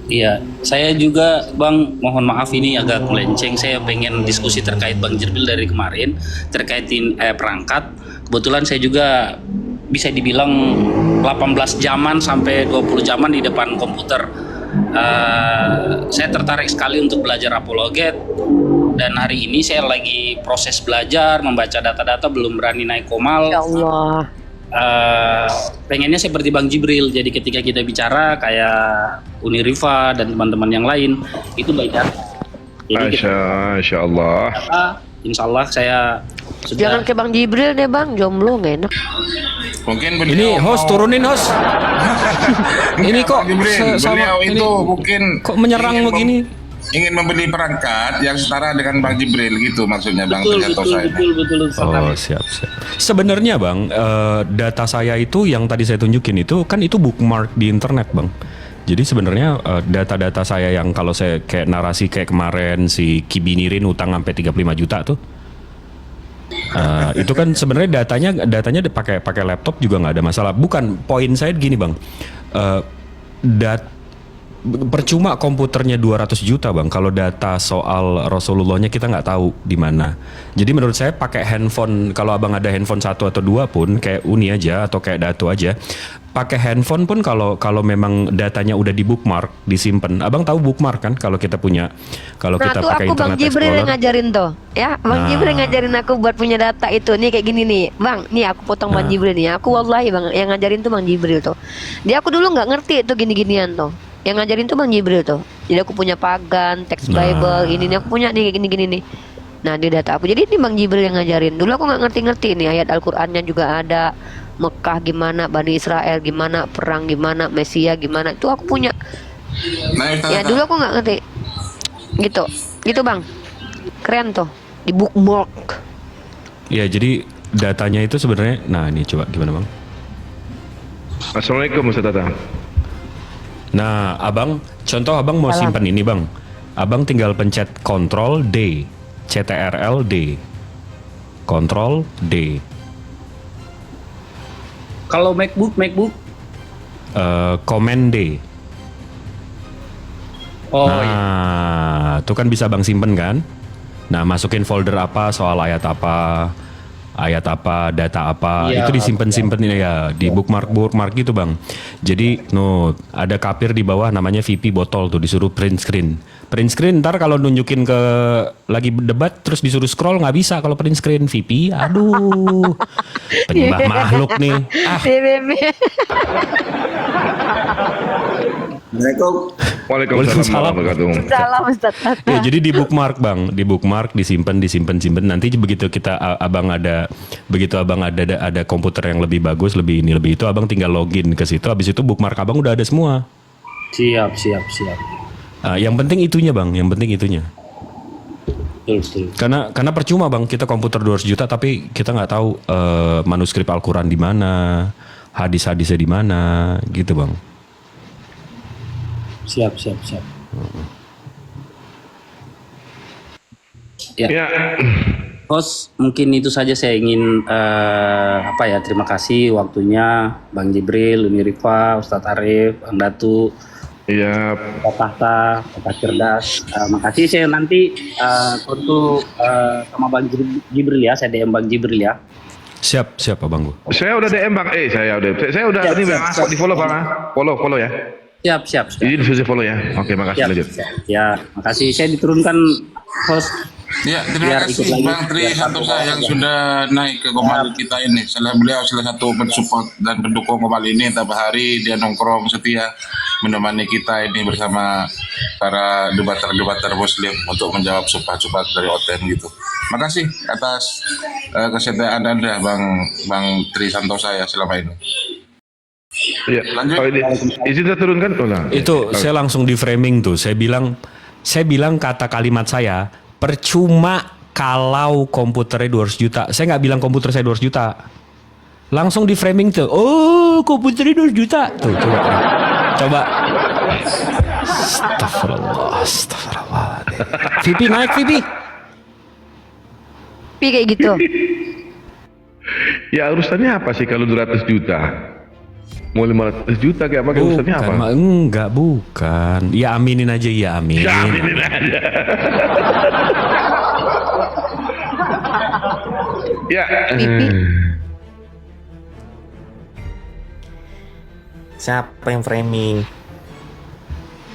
Iya, saya juga Bang, mohon maaf ini agak melenceng. Saya pengen diskusi terkait Bang Jirbil dari kemarin terkait perangkat. Kebetulan saya juga bisa dibilang 18 jaman sampai 20 jaman di depan komputer. Saya tertarik sekali untuk belajar apologet dan hari ini saya lagi proses belajar membaca data-data, belum berani naik komal. Ya Allah. Pengennya seperti Bang Jibril, jadi ketika kita bicara kayak Uni Rifa dan teman-teman yang lain itu baik data. Jadi Masya Allah. insya Allah saya sudah. Jangan ke Bang Jibril deh Bang, jomblo nggak enak. Mungkin Ini beliau host mau- turunin host. Ini kok Jibril, beliau ini itu mungkin kok menyerang ingin begini? ingin membeli perangkat yang setara dengan Bang Jibril gitu maksudnya Bang ternyata saya. Betul. Oh siap. Sebenarnya Bang, data saya itu yang tadi saya tunjukin itu kan itu bookmark di internet Bang. Jadi sebenarnya data-data saya yang kalau saya kayak narasi kayak kemarin si Kibinirin utang sampai 35 juta tuh. Itu kan sebenarnya datanya pakai laptop juga nggak ada masalah. Bukan, poin saya gini Bang. Percuma komputernya 200 juta Bang kalau data soal Rasulullahnya kita nggak tahu di mana. Jadi menurut saya pakai handphone, kalau Abang ada handphone 1 atau 2 pun kayak Uni aja atau kayak Datu aja, pakai handphone pun kalau memang datanya udah di bookmark, disimpan. Abang tahu bookmark kan kalau kita punya, kalau Nah kita tuh pakai aku Bang Internet Jibril yang Explorer. ngajarin tuh. Ya, Bang Nah. Jibril ngajarin aku buat punya data itu. Nih kayak gini nih. Bang, nih aku potong Bang Nah. Jibril nih. Aku wallahi Bang, yang ngajarin tuh Bang Jibril tuh. Dia aku dulu nggak ngerti tuh gini-ginian tuh. Yang ngajarin tuh Bang Jibril tuh. Jadi aku punya pagan, teks Nah. Bible, ini nih aku punya nih kayak gini-gini nih. Nah, di data aku. Jadi ini Bang Jibril yang ngajarin. Dulu aku nggak ngerti-ngerti nih, ayat Al-Qur'annya juga ada. Mekah gimana, Bani Israel gimana, perang gimana, Mesia gimana. Itu aku punya. Nah, Ustaz, Ya dulu aku nggak ngerti. Gitu. Gitu Bang. Keren tuh. Di bookmark. Ya jadi datanya itu sebenarnya, nah ini coba gimana Bang? Assalamualaikum Ustaz Tata. Nah, contoh abang mau Salam. simpan ini bang, abang tinggal pencet Ctrl D, Ctrl D, Ctrl D, Kalau MacBook Command D. oh Nah, iya. itu kan bisa bang simpen kan? Nah, masukin folder apa, soal ayat apa, data apa, Iya, itu disimpan-simpan ya di bookmark gitu bang. Jadi, ada kapir di bawah namanya VP botol tuh disuruh print screen. Print screen ntar kalau nunjukin ke lagi debat terus disuruh scroll nggak bisa kalau print screen VP. Aduh, penyembah makhluk nih. Ah, Waalaikumsalam warahmatullahi wabarakatuh. Salam Ustaz. ya, jadi di bookmark bang, disimpan. Nanti begitu abang ada komputer yang lebih bagus, lebih itu, abang tinggal login ke situ. Habis itu bookmark abang udah ada semua. Siap. Yang penting itunya bang, Betul. Karena percuma bang, kita komputer 200 juta tapi kita nggak tahu manuskrip Al-Quran di mana, hadis-hadisnya di mana, gitu bang. Siap. Ya. Ya, Host, mungkin itu saja saya ingin terima kasih waktunya Bang Jibril, Uni Rifa, Ustadz Arif, Bang Datu, ya, Pak Tahta, Pak Cerdas. Makasih, saya nanti tentu sama Bang Jibril ya, saya DM Bang Jibril ya. Siap abang. saya udah DM bang. Saya udah Siap, ini bang. siap. Di follow bang. Follow ya. Siap. Izin sudah follow ya. Oke, makasih lanjut. Ya, makasih. Saya diturunkan host. Ya, Biar terima ikut kasih lagi. Bang Tri Biar Santosa satu yang orang. sudah naik ke Komali kita ini. Beliau salah satu pensupport dan pendukung Komali ini. Tiap hari dia nongkrong setia menemani kita ini bersama para debater Muslim untuk menjawab subhat-subhat dari OTN gitu. Makasih atas kesetiaan Anda Bang Tri Santosa ya selama ini. Ya. Lanjut. Oh, ini, izin saya turunkan. Oh, nah. Itu saya langsung di framing tuh. Saya bilang kata kalimat saya, percuma kalau komputernya 200 juta. Saya nggak bilang komputer saya 200 juta. Langsung di framing tuh. Oh, komputernya 200 juta. Tuh, coba. Astagfirullah. VP naik VP. Kayak gitu. Ya urusannya apa sih kalau 200 juta? Mau 500 juta kayak apa? Ustaznya apa? Enggak, bukan. Ya aminin aja, ya amin. Ya, aminin aja. Ya. Siapa yang framing?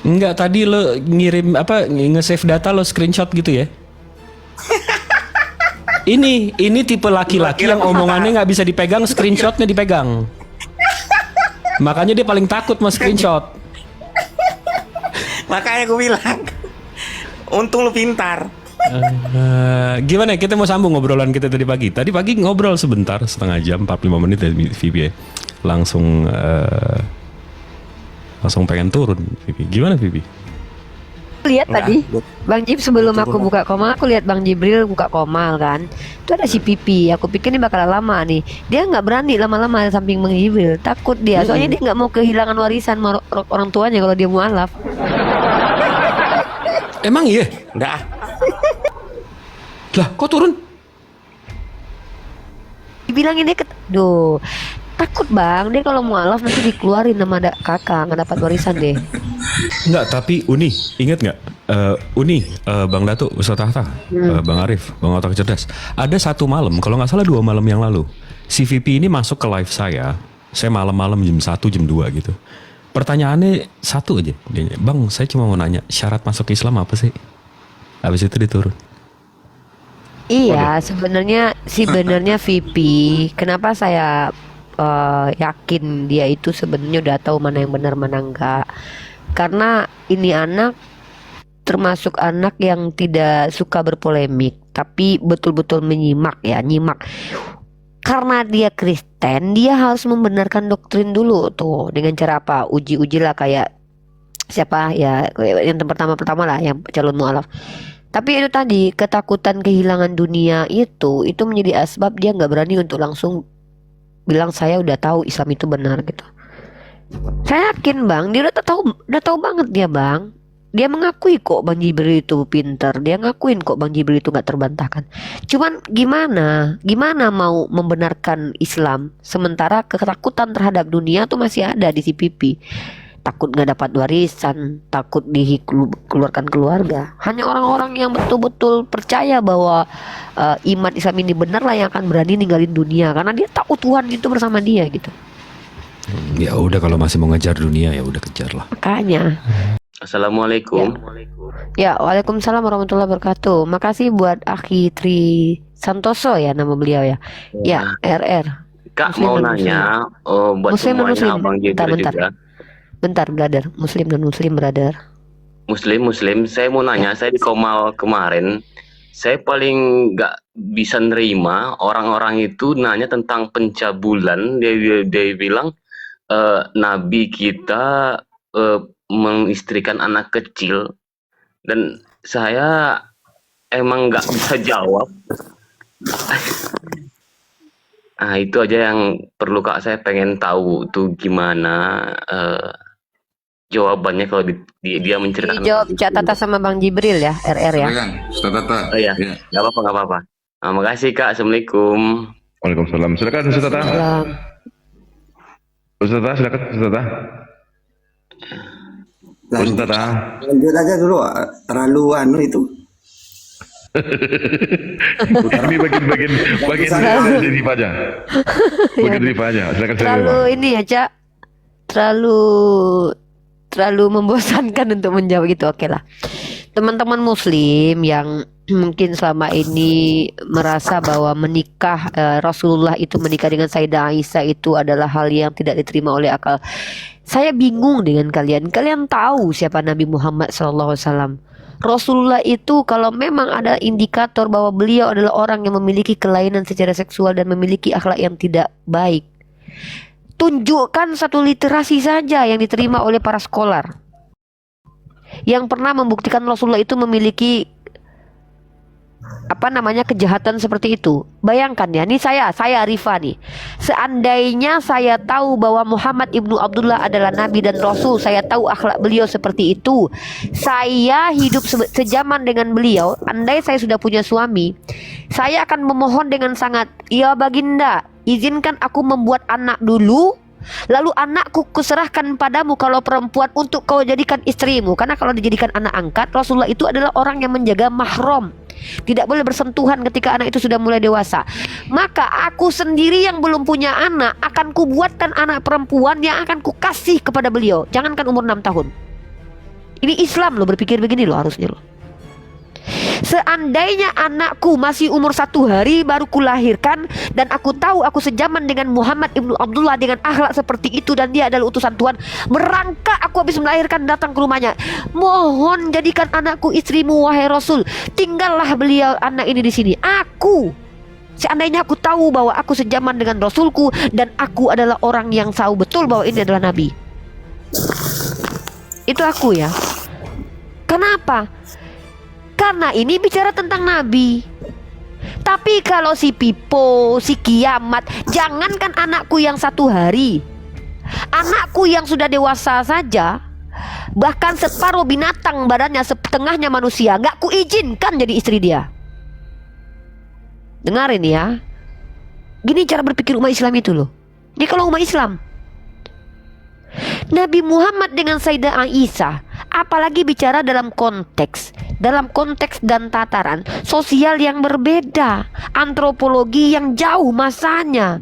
Enggak, tadi lo ngirim apa, nge-save data lo screenshot gitu ya? Ini tipe laki-laki yang omongannya nggak bisa dipegang, screenshotnya dipegang. Makanya dia paling takut mas screenshot. Makanya gue bilang, untung lu pintar. Gimana ya, kita mau sambung ngobrolan kita tadi pagi. Tadi pagi ngobrol sebentar, setengah jam, 45 menit ya Vivi ya. Langsung pengen turun Vivi. Gimana Vivi? Lihat tadi Bang Jib sebelum aku buka komal, aku lihat Bang Jibril buka komal kan. Itu ada si Pipi. Aku pikir ini bakal lama nih. Dia nggak berani lama-lama di samping Bang Jibril. Takut dia. Soalnya dia nggak mau kehilangan warisan orang tuanya kalau dia mualaf. Emang iya? Udah. Lah, kok turun? Dibilangin dia takut Bang. Dia kalau mualaf nanti dikeluarin sama kakak, nggak dapat warisan deh. Enggak, tapi Uni, ingat nggak? Uni, Bang Datuk, Ustaz Tahta, Bang Arif, Bang Otak Cerdas. Ada satu malam, kalau nggak salah 2 malam yang lalu, si VP ini masuk ke live saya malam-malam jam 1, jam 2 gitu. Pertanyaannya satu aja, dia, Bang, saya cuma mau nanya, syarat masuk Islam apa sih? Habis itu dia turun. Iya, sebenarnya VP. Kenapa saya yakin dia itu sebenarnya udah tahu mana yang benar mana enggak? Karena ini anak termasuk anak yang tidak suka berpolemik, tapi betul-betul nyimak. Karena dia Kristen, dia harus membenarkan doktrin dulu tuh dengan cara apa? Uji-uji lah kayak siapa ya yang pertama lah yang calon mualaf. Tapi itu tadi ketakutan kehilangan dunia itu menjadi asbab dia nggak berani untuk langsung bilang saya udah tahu Islam itu benar gitu. Saya yakin Bang, dia udah tahu banget dia Bang. Dia mengakui kok Bang Jibril itu pintar. Dia ngakuin kok Bang Jibril itu nggak terbantahkan. Cuman gimana mau membenarkan Islam sementara ketakutan terhadap dunia tuh masih ada di si Pipi. Takut nggak dapat warisan, takut dikeluarkan keluarga. Hanya orang-orang yang betul-betul percaya bahwa iman Islam ini benar lah yang akan berani ninggalin dunia karena dia tahu Tuhan itu bersama dia gitu. Ya udah, kalau masih mau ngejar dunia ya udah kejar lah. Makanya. Assalamualaikum. Ya, waalaikumsalam warahmatullahi wabarakatuh. Makasih buat Akhi Tri Santoso ya nama beliau ya. Ya, RR. Kak Muslim mau dan nanya buat Muslim dan semuanya Muslim. Abang Jibril juga. Bentar, brother. Muslim dan Muslim, brother. Muslim. Saya mau nanya, saya di Komal kemarin, saya paling nggak bisa nerima orang-orang itu nanya tentang pencabulan. Dia bilang Nabi kita mengistrikan anak kecil, dan saya emang nggak bisa jawab. Nah itu aja yang perlu Kak, saya pengen tahu tuh gimana jawabannya kalau dia menceritakan. Dijawab Cak Tata sama Bang Jibril ya, RR ya. Silakan, Ustaz Tata. Oh iya, nggak apa-apa. Nah, makasih Kak, assalamualaikum. Waalaikumsalam. Silakan Ustaz Tata. Salam. Ustaz Tata, silakan Ustaz Tata. Ustaz Tata. Lanjut aja dulu, terlalu itu. Kami bagian dari Rifa aja. Bagian Rifa aja. Silakan Terlalu ini ya, Cak. Terlalu membosankan untuk menjawab gitu. Oke lah. Teman-teman muslim yang mungkin selama ini merasa bahwa menikah Rasulullah itu menikah dengan Sayyidah Aisyah itu adalah hal yang tidak diterima oleh akal. Saya bingung dengan kalian. Kalian tahu siapa Nabi Muhammad SAW? Rasulullah itu kalau memang ada indikator bahwa beliau adalah orang yang memiliki kelainan secara seksual dan memiliki akhlak yang tidak baik, tunjukkan satu literasi saja yang diterima oleh para scholar yang pernah membuktikan Rasulullah itu memiliki kejahatan seperti itu. Bayangkan ya, ini saya Rifa nih. Seandainya saya tahu bahwa Muhammad ibnu Abdullah adalah Nabi dan Rasul, saya tahu akhlak beliau seperti itu, saya hidup sejaman dengan beliau. Andai saya sudah punya suami, saya akan memohon dengan sangat, ya baginda, izinkan aku membuat anak dulu, Lalu anakku kuserahkan padamu kalau perempuan untuk kau jadikan istrimu. Karena kalau dijadikan anak angkat, Rasulullah itu adalah orang yang menjaga mahram. Tidak boleh bersentuhan ketika anak itu sudah mulai dewasa. Maka aku sendiri yang belum punya anak akan kubuatkan anak perempuan yang akan kukasih kepada beliau. Jangankan umur 6 tahun. Ini Islam loh, berpikir begini loh harusnya loh. Seandainya anakku masih umur 1 hari baru kulahirkan, dan aku tahu aku sejaman dengan Muhammad ibnu Abdullah dengan akhlak seperti itu, dan dia adalah utusan Tuhan, merangkak aku habis melahirkan datang ke rumahnya, mohon jadikan anakku istrimu wahai Rasul, tinggallah beliau anak ini di sini. Aku, seandainya aku tahu bahwa aku sejaman dengan Rasulku dan aku adalah orang yang tahu betul bahwa ini adalah Nabi. Itu aku ya. Kenapa? Karena ini bicara tentang Nabi. Tapi kalau si Pipo, si Kiamat, jangankan anakku yang 1 hari, anakku yang sudah dewasa saja, bahkan separuh binatang badannya setengahnya manusia, gak kuizinkan jadi istri dia. Dengarin ya. Gini cara berpikir umat Islam itu loh. Ini kalau umat Islam, Nabi Muhammad dengan Sayyidah Aisyah, apalagi bicara dalam konteks dan tataran sosial yang berbeda, antropologi yang jauh masanya,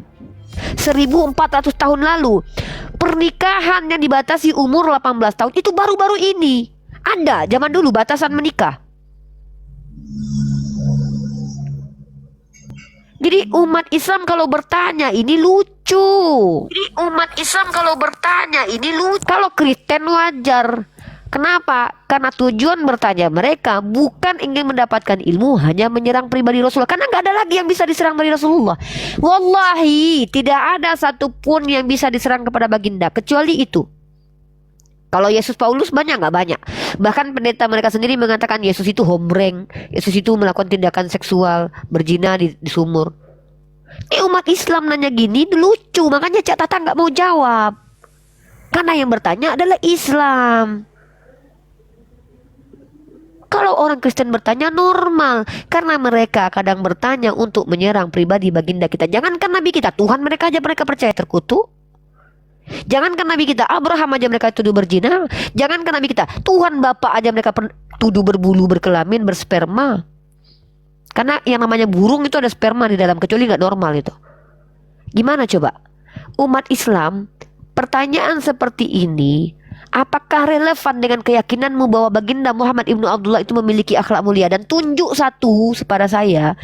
1400 tahun lalu. Pernikahan yang dibatasi umur 18 tahun itu baru-baru ini. Ada zaman dulu batasan menikah. Jadi umat Islam kalau bertanya ini lucu. Kalau Kristen wajar. Kenapa? Karena tujuan bertanya mereka bukan ingin mendapatkan ilmu, hanya menyerang pribadi Rasulullah. Karena nggak ada lagi yang bisa diserang dari Rasulullah. Wallahi tidak ada satupun yang bisa diserang kepada baginda kecuali itu. Kalau Yesus Paulus banyak nggak banyak. Bahkan pendeta mereka sendiri mengatakan Yesus itu hombreng, Yesus itu melakukan tindakan seksual, berzina di sumur. Ini umat Islam nanya gini lucu, makanya Cak Tata nggak mau jawab. Karena yang bertanya adalah Islam. Kalau orang Kristen bertanya normal, karena mereka kadang bertanya untuk menyerang pribadi baginda kita. Jangankan Nabi kita, Tuhan mereka aja mereka percaya terkutuk. Jangankan Nabi kita, Abraham aja mereka tuduh berzina. Jangankan Nabi kita, Tuhan Bapa aja mereka tuduh berbulu, berkelamin, bersperma. Karena yang namanya burung itu ada sperma di dalam, kecuali nggak normal itu. Gimana coba? Umat Islam, pertanyaan seperti ini, apakah relevan dengan keyakinanmu bahwa baginda Muhammad ibnu Abdullah itu memiliki akhlak mulia? Dan tunjuk satu kepada saya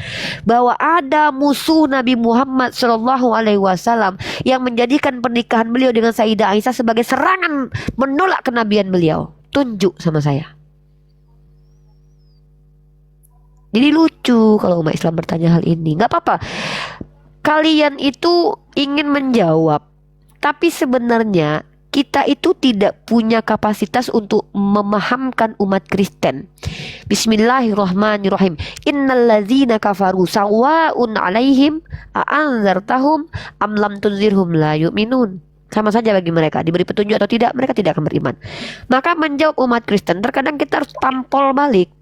bahwa ada musuh Nabi Muhammad SAW yang menjadikan pernikahan beliau dengan Sayyidah Aisyah sebagai serangan menolak kenabian beliau. Tunjuk sama saya. Jadi lucu kalau umat Islam bertanya hal ini. Gak apa-apa, kalian itu ingin menjawab, tapi sebenarnya kita itu tidak punya kapasitas untuk memahamkan umat Kristen. Bismillahirrahmanirrahim. Innalladzina kafaru sawa'un 'alaihim a'anzartahum am lam tunzirhum la yu'minun. Sama saja bagi mereka, diberi petunjuk atau tidak, mereka tidak akan beriman. Maka menjawab umat Kristen, terkadang kita harus tampol balik.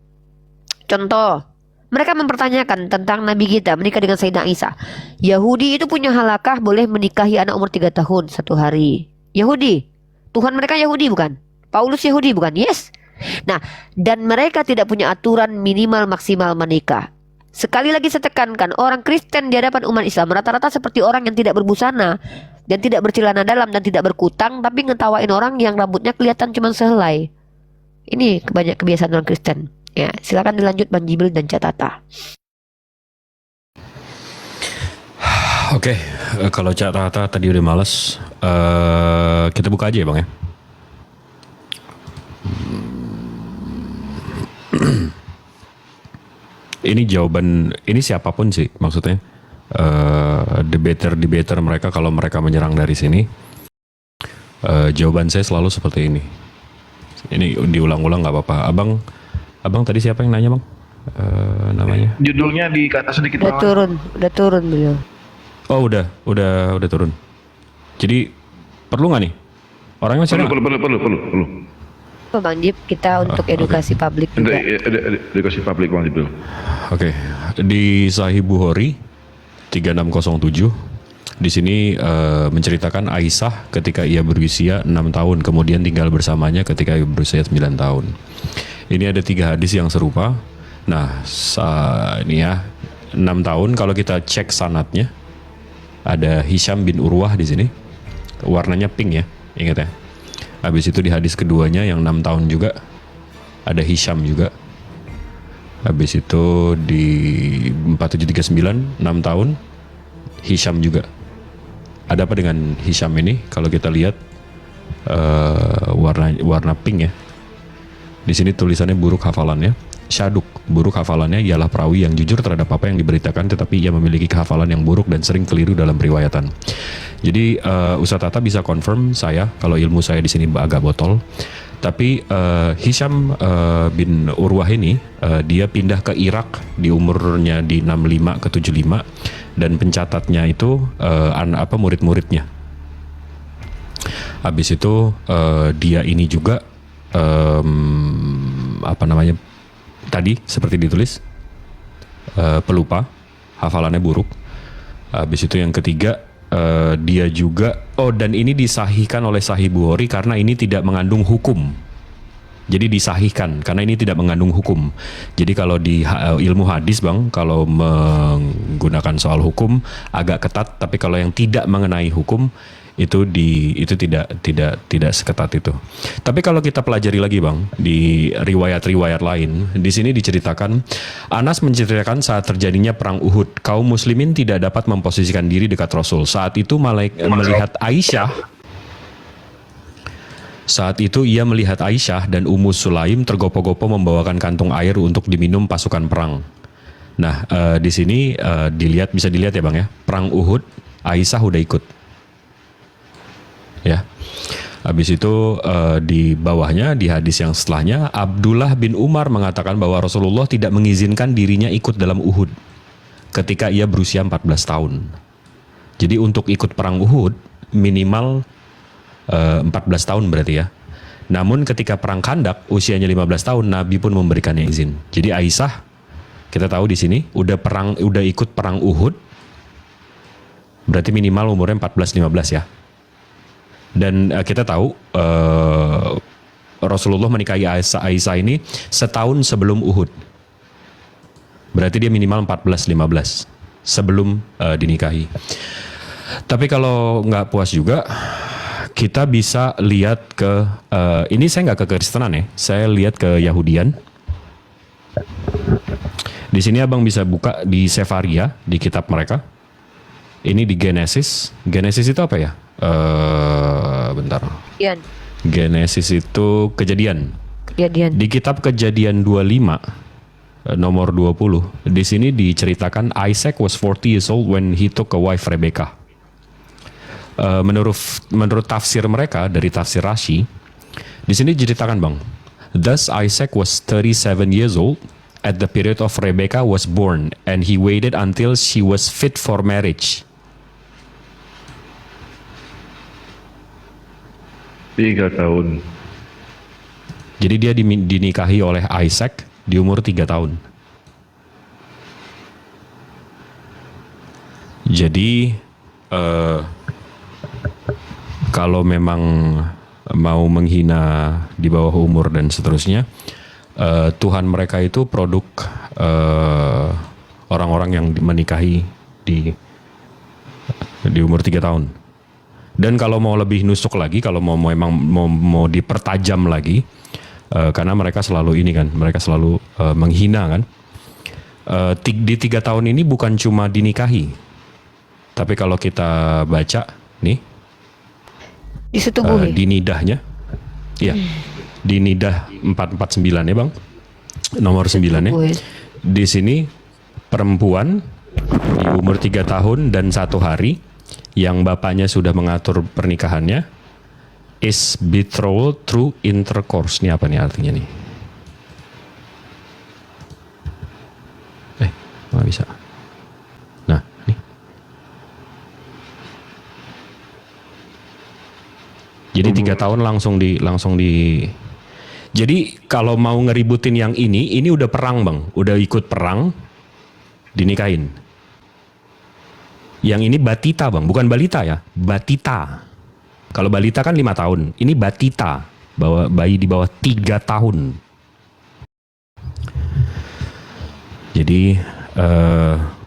Contoh, mereka mempertanyakan tentang Nabi kita menikah dengan Sayyidah Aisyah. Yahudi itu punya halakah boleh menikahi anak umur 3 tahun 1 hari? Yahudi, Tuhan mereka Yahudi bukan? Paulus Yahudi bukan? Yes. Nah, dan mereka tidak punya aturan minimal maksimal menikah. Sekali lagi saya tekankan, orang Kristen di hadapan umat Islam rata-rata seperti orang yang tidak berbusana dan tidak bercelana dalam dan tidak berkutang, tapi ngetawain orang yang rambutnya kelihatan cuma sehelai. Ini banyak kebiasaan orang Kristen. Ya, silakan dilanjut Bang Jibril dan Cak Tata. Oke, kalau Cak Tata tadi udah males, kita buka aja ya Bang ya. Ini jawaban, ini siapapun sih maksudnya. Debater mereka kalau mereka menyerang dari sini, jawaban saya selalu seperti ini. Ini diulang-ulang nggak apa-apa. Abang tadi siapa yang nanya Bang? Namanya? Judulnya di atas sedikit Udah turun beliau. Oh udah turun. Jadi perlu nggak nih? Orangnya masih ada? Perlu. Bang Jib, kita untuk edukasi publik juga. Edukasi publik Bang Jibril. Oke. Di Sahih Bukhari 3607, Di sini menceritakan Aisyah ketika ia berusia 6 tahun, kemudian tinggal bersamanya ketika ia berusia 9 tahun. Ini ada 3 hadis yang serupa. Nah, ini ya 6 tahun. Kalau kita cek sanadnya, ada Hisham bin Urwah di sini. Warnanya pink ya, ingat ya. Habis itu di hadis keduanya yang 6 tahun juga ada Hisham juga. Habis itu di 4739 6 tahun Hisham juga. Ada apa dengan Hisham ini? Kalau kita lihat warna pink ya. Di sini tulisannya buruk hafalannya. Syaduk, buruk hafalannya ialah perawi yang jujur terhadap apa yang diberitakan, tetapi ia memiliki kehafalan yang buruk dan sering keliru dalam periwayatan. Jadi Ustadz Tata bisa confirm saya kalau ilmu saya di sini agak botol. Tapi Hisham bin Urwah ini dia pindah ke Irak di umurnya di 65 ke 75 dan pencatatnya itu murid-muridnya. Habis itu dia ini juga tadi seperti ditulis pelupa, hafalannya buruk. Habis itu yang ketiga dia juga dan ini disahihkan oleh Sahih Bukhari karena ini tidak mengandung hukum. Jadi disahihkan karena ini tidak mengandung hukum. Jadi kalau di ilmu hadis Bang, kalau menggunakan soal hukum agak ketat, tapi kalau yang tidak mengenai hukum itu tidak seketat itu. Tapi kalau kita pelajari lagi Bang, di riwayat-riwayat lain, di sini diceritakan Anas menceritakan saat terjadinya perang Uhud, kaum muslimin tidak dapat memposisikan diri dekat Rasul. Saat itu ia melihat Aisyah dan Ummu Sulaim tergopoh-gopoh membawakan kantung air untuk diminum pasukan perang. Nah, di sini bisa dilihat ya Bang ya, perang Uhud Aisyah udah ikut. Ya. Habis itu di bawahnya di hadis yang setelahnya Abdullah bin Umar mengatakan bahwa Rasulullah tidak mengizinkan dirinya ikut dalam Uhud ketika ia berusia 14 tahun. Jadi untuk ikut perang Uhud minimal 14 tahun berarti ya. Namun ketika perang Khandak usianya 15 tahun Nabi pun memberikannya izin. Jadi Aisyah kita tahu di sini udah ikut perang Uhud. Berarti minimal umurnya 14-15 ya. Dan kita tahu Rasulullah menikahi Aisyah ini setahun sebelum Uhud. Berarti dia minimal 14-15 sebelum dinikahi. Tapi kalau nggak puas juga, kita bisa lihat ke ini saya nggak ke Kristenan ya, saya lihat ke Yahudian. Di sini abang bisa buka di Sefaria di kitab mereka. Ini di Genesis. Genesis itu apa ya? Bentar. Kejadian. Genesis itu kejadian. Di kitab Kejadian 25 nomor 20. Di sini diceritakan Isaac was 40 years old when he took a wife Rebecca. Menurut tafsir mereka dari tafsir Rashi, di sini diceritakan Bang. Thus Isaac was 37 years old at the period of Rebecca was born and he waited until she was fit for marriage. 3 tahun. Jadi dia dinikahi oleh Isaac di umur 3 tahun. Jadi kalau memang mau menghina di bawah umur dan seterusnya, Tuhan mereka itu produk orang-orang yang menikahi di umur 3 tahun. Dan kalau mau lebih nusuk lagi, kalau mau dipertajam lagi, karena mereka selalu mereka selalu menghina kan. Di 3 tahun ini bukan cuma dinikahi, tapi kalau kita baca nih, disetubuhi. di nidahnya, ya, di nidah 449 ya Bang, nomor 9 ya. Di sini perempuan di umur 3 tahun dan 1 hari yang bapaknya sudah mengatur pernikahannya is betrothed through intercourse. Ini apa nih artinya nih? Nggak bisa. Nah, nih. Jadi 3 tahun langsung di. Jadi kalau mau ngeributin yang ini udah perang Bang, udah ikut perang, dinikahin. Yang ini batita bang, bukan balita ya, batita. Kalau balita kan 5 tahun, ini batita, bayi di bawah 3 tahun. Jadi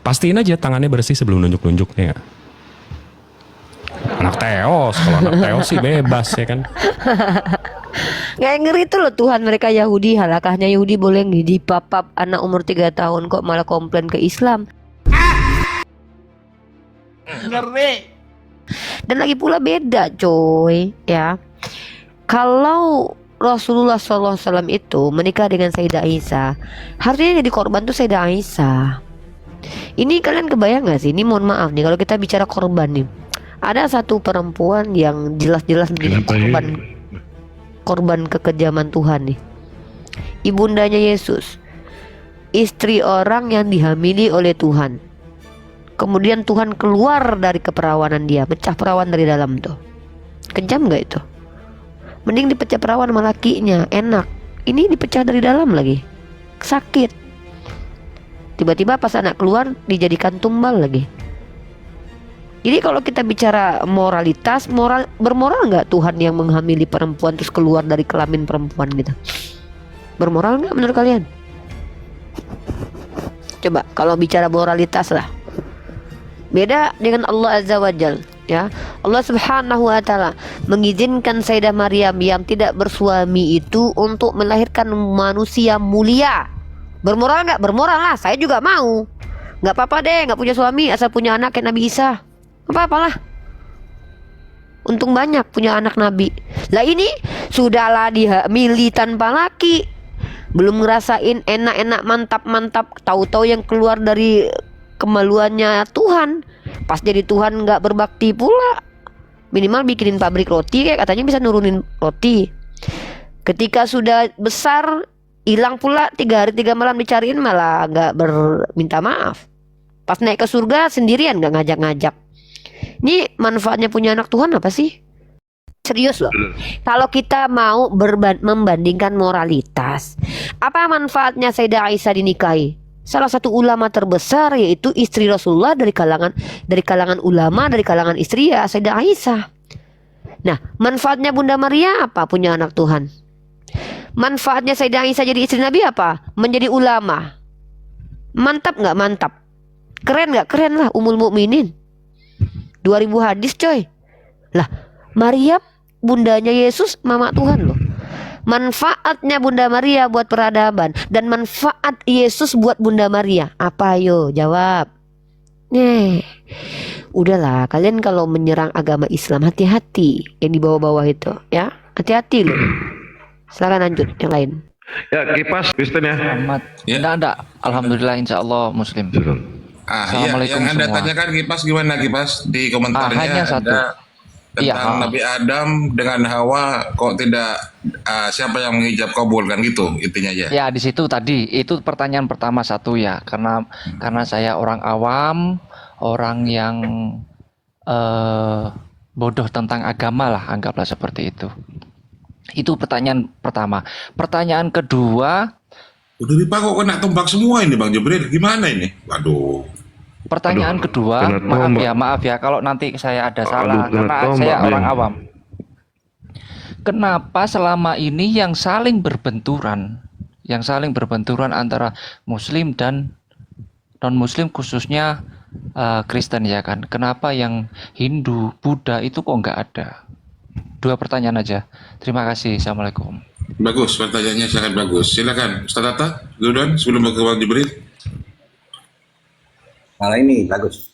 pastiin aja tangannya bersih sebelum nunjuk-nunjuk ya nggak? Anak teos, kalau anak teos sih bebas ya kan. Nggak ngeri tuh loh Tuhan mereka Yahudi. Halakahnya Yahudi boleh nih dipapap anak umur 3 tahun kok malah komplain ke Islam. Ngeri. Dan lagi pula beda coy ya. Kalau Rasulullah SAW itu menikah dengan Sayyidah Aisyah, harusnya jadi korban tuh Sayyidah Aisyah. Ini kalian kebayang gak sih? Ini mohon maaf nih kalau kita bicara korban nih. Ada satu perempuan yang jelas-jelas menjadi korban kekejaman Tuhan nih. Ibundanya Yesus, istri orang yang dihamili oleh Tuhan. Kemudian Tuhan keluar dari keperawanan dia, pecah perawan dari dalam tuh. Kejam gak itu? Mending dipecah perawan sama lakinya, enak. Ini dipecah dari dalam lagi, sakit. Tiba-tiba pas anak keluar dijadikan tumbal lagi. Jadi kalau kita bicara moralitas, bermoral nggak Tuhan yang menghamili perempuan terus keluar dari kelamin perempuan gitu? Bermoral nggak menurut kalian? Coba kalau bicara moralitas lah. Beda dengan Allah Azza wa Jal ya. Allah Subhanahu wa Ta'ala mengizinkan Sayyidah Maryam yang tidak bersuami itu untuk melahirkan manusia mulia. Bermoral nggak? Bermoral lah, saya juga mau. Nggak apa-apa deh nggak punya suami asal punya anak kayak Nabi Isa. Apa-apalah. Untung banyak punya anak Nabi. Lah ini sudahlah dihamili tanpa laki, belum ngerasain enak-enak mantap-mantap, tahu-tahu yang keluar dari kemaluannya Tuhan. Pas jadi Tuhan nggak berbakti pula. Minimal bikinin pabrik roti kayak katanya bisa nurunin roti. Ketika sudah besar hilang pula 3 hari 3 malam dicariin malah nggak berminta maaf. Pas naik ke surga sendirian nggak ngajak-ngajak. Ini manfaatnya punya anak Tuhan apa sih? Serius loh. Kalau kita mau membandingkan moralitas, apa manfaatnya Sayyidah Aisyah dinikahi? Salah satu ulama terbesar yaitu istri Rasulullah dari kalangan ulama, dari kalangan istri ya Sayyidah Aisyah. Nah, manfaatnya Bunda Maria apa? Punya anak Tuhan. Manfaatnya Sayyidah Aisyah jadi istri Nabi apa? Menjadi ulama. Mantap nggak? Mantap. Keren nggak? Keren lah. Ummul Mukminin. 2000 hadis coy. Lah, Maria bundanya Yesus, mama Tuhan loh. Manfaatnya Bunda Maria buat peradaban dan manfaat Yesus buat Bunda Maria apa? Ayo jawab. Udahlah, kalian kalau menyerang agama Islam hati-hati yang di bawah-bawah itu ya. Hati-hati loh. Silakan lanjut yang lain. Ya, Kipas Kristen ya. Selamat. Ya. Enggak. Alhamdulillah insya Allah Muslim. Iya, Assalamualaikum yang Anda semua. tanyakan Kipas gimana Kipas? Di komentarnya hanya satu. ada Iya, tentang Nabi Adam dengan Hawa kok tidak siapa yang mengijab kabul kan gitu intinya ya. Ya di situ tadi itu pertanyaan pertama satu ya karena saya orang awam, orang yang bodoh tentang agama lah anggaplah seperti itu. Itu pertanyaan pertama. Pertanyaan kedua. Udah Pak kok kena tombak semua ini Bang Jibril gimana ini? Waduh. Pertanyaan kedua, kena maaf ya kalau nanti saya ada salah kena karena tombak saya dia. orang awam. Kenapa selama ini yang saling berbenturan antara Muslim dan non Muslim khususnya Kristen ya kan? Kenapa yang Hindu, Buddha itu kok nggak ada? 2 pertanyaan aja. Terima kasih. Assalamualaikum. Bagus pertanyaannya sangat bagus. Silakan Ustaz Tata duluan sebelum ke Bang Jibril. Kalau ini bagus.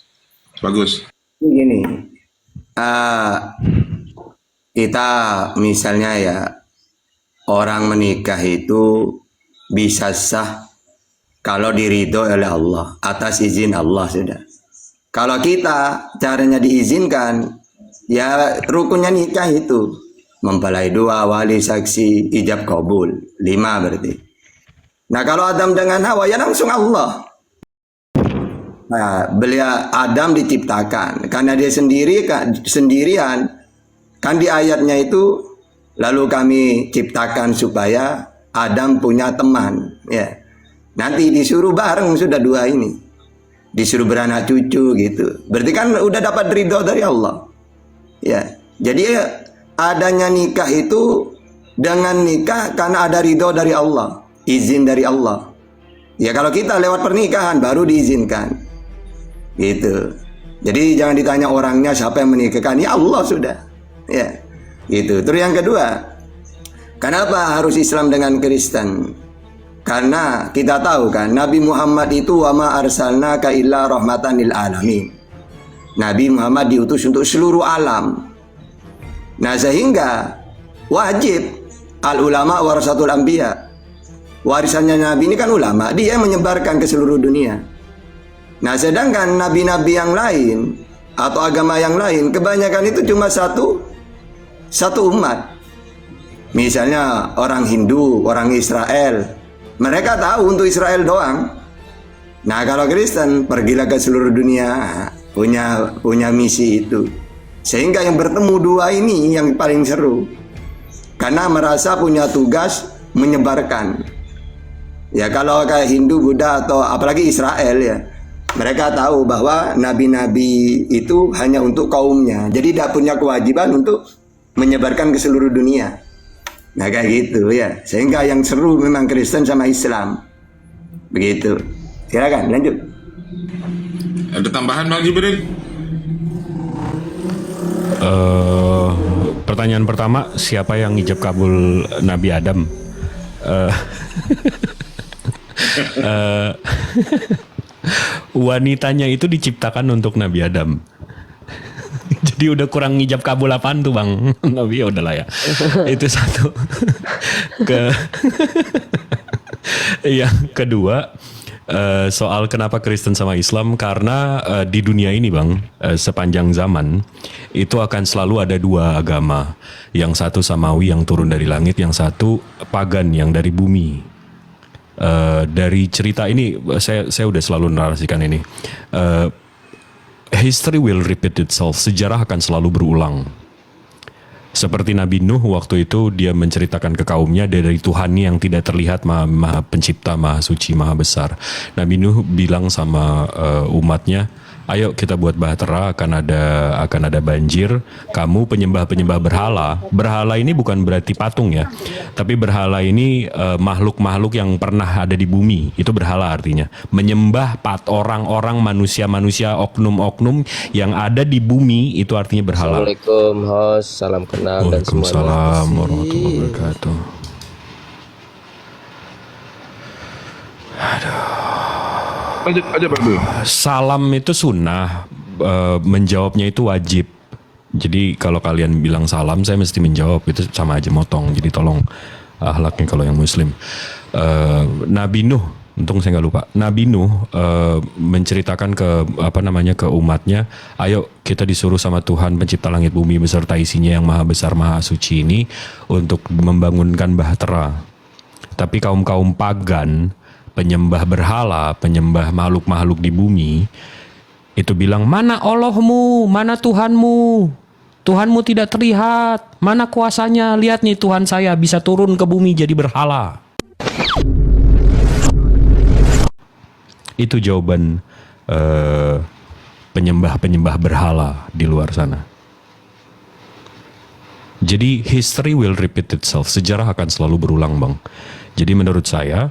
Bagus. Gini, kita misalnya ya orang menikah itu bisa sah kalau diridhoi oleh Allah atas izin Allah sudah. Kalau kita caranya diizinkan, ya rukunnya nikah itu mempelai 2, wali, saksi, ijab kabul 5 berarti. Nah kalau Adam dengan Hawa ya langsung Allah. Nah, beliau Adam diciptakan karena dia sendirian kan di ayatnya itu lalu kami ciptakan supaya Adam punya teman ya. Nanti disuruh bareng sudah 2 ini. disuruh beranak cucu gitu. Berarti kan udah dapat ridho dari Allah. Ya. Jadi adanya nikah itu dengan nikah karena ada ridho dari Allah, izin dari Allah. Ya kalau kita lewat pernikahan baru diizinkan. Gitu. Jadi jangan ditanya orangnya siapa yang menikahkan, ya Allah sudah. Ya. Gitu. Terus yang kedua, kenapa harus Islam dengan Kristen? Karena kita tahu kan Nabi Muhammad itu wa ma arsalnaka illa rahmatan lil alamin. Nabi Muhammad diutus untuk seluruh alam. Nah, sehingga wajib al ulama warasatul anbiya. Warisannya Nabi ini kan ulama, dia yang menyebarkan ke seluruh dunia. Nah, sedangkan nabi-nabi yang lain atau agama yang lain kebanyakan itu cuma satu umat. Misalnya orang Hindu, orang Israel, mereka tahu untuk Israel doang. Nah, kalau Kristen pergilah ke seluruh dunia, punya misi itu. Sehingga yang bertemu dua ini yang paling seru. Karena merasa punya tugas menyebarkan. Ya kalau kayak Hindu, Buddha atau apalagi Israel ya, mereka tahu bahwa nabi-nabi itu hanya untuk kaumnya. Jadi tidak punya kewajiban untuk menyebarkan ke seluruh dunia. Nah kayak gitu ya. Sehingga yang seru memang Kristen sama Islam. Begitu. Silakan lanjut. Ada tambahan Bang Jibril? Pertanyaan pertama, siapa yang ngijab kabul Nabi Adam? Wanitanya itu diciptakan untuk Nabi Adam. Jadi udah kurang ngijab kabul apaan tuh Bang? Nabi ya udahlah ya. Itu satu. Yang kedua, soal kenapa Kristen sama Islam, karena di dunia ini Bang, sepanjang zaman itu akan selalu ada dua agama. Yang satu samawi yang turun dari langit, yang satu pagan yang dari bumi. Dari cerita ini saya udah selalu narasikan ini. History will repeat itself. Sejarah akan selalu berulang. Seperti Nabi Nuh waktu itu dia menceritakan ke kaumnya dari Tuhan yang tidak terlihat, maha pencipta, maha suci, maha besar. Nabi Nuh bilang sama umatnya, ayo kita buat bahtera, akan ada banjir. Kamu penyembah berhala. Berhala ini bukan berarti patung ya, tapi berhala ini makhluk-makhluk yang pernah ada di bumi. Itu berhala artinya. Menyembah orang-orang, manusia-manusia, oknum-oknum yang ada di bumi, itu artinya berhala. Assalamualaikum host, salam kenal dan semuanya. Waalaikumsalam warahmatullahi wabarakatuh. Lanjut aja Pak Abdul. Salam itu sunnah, menjawabnya itu wajib. Jadi kalau kalian bilang salam, saya mesti menjawab, itu sama aja motong. Jadi tolong akhlaknya kalau yang Muslim. Nabi Nuh, untung saya nggak lupa. Nabi Nuh menceritakan ke umatnya, ayo kita disuruh sama Tuhan pencipta langit bumi beserta isinya yang maha besar maha suci ini untuk membangunkan bahtera. Tapi kaum pagan, penyembah berhala, penyembah makhluk-makhluk di bumi, itu bilang, mana Allahmu, mana Tuhanmu? Tuhanmu tidak terlihat, mana kuasanya? Lihat nih Tuhan saya bisa turun ke bumi jadi berhala. Itu jawaban penyembah berhala di luar sana. Jadi history will repeat itself, sejarah akan selalu berulang Bang. Jadi menurut saya,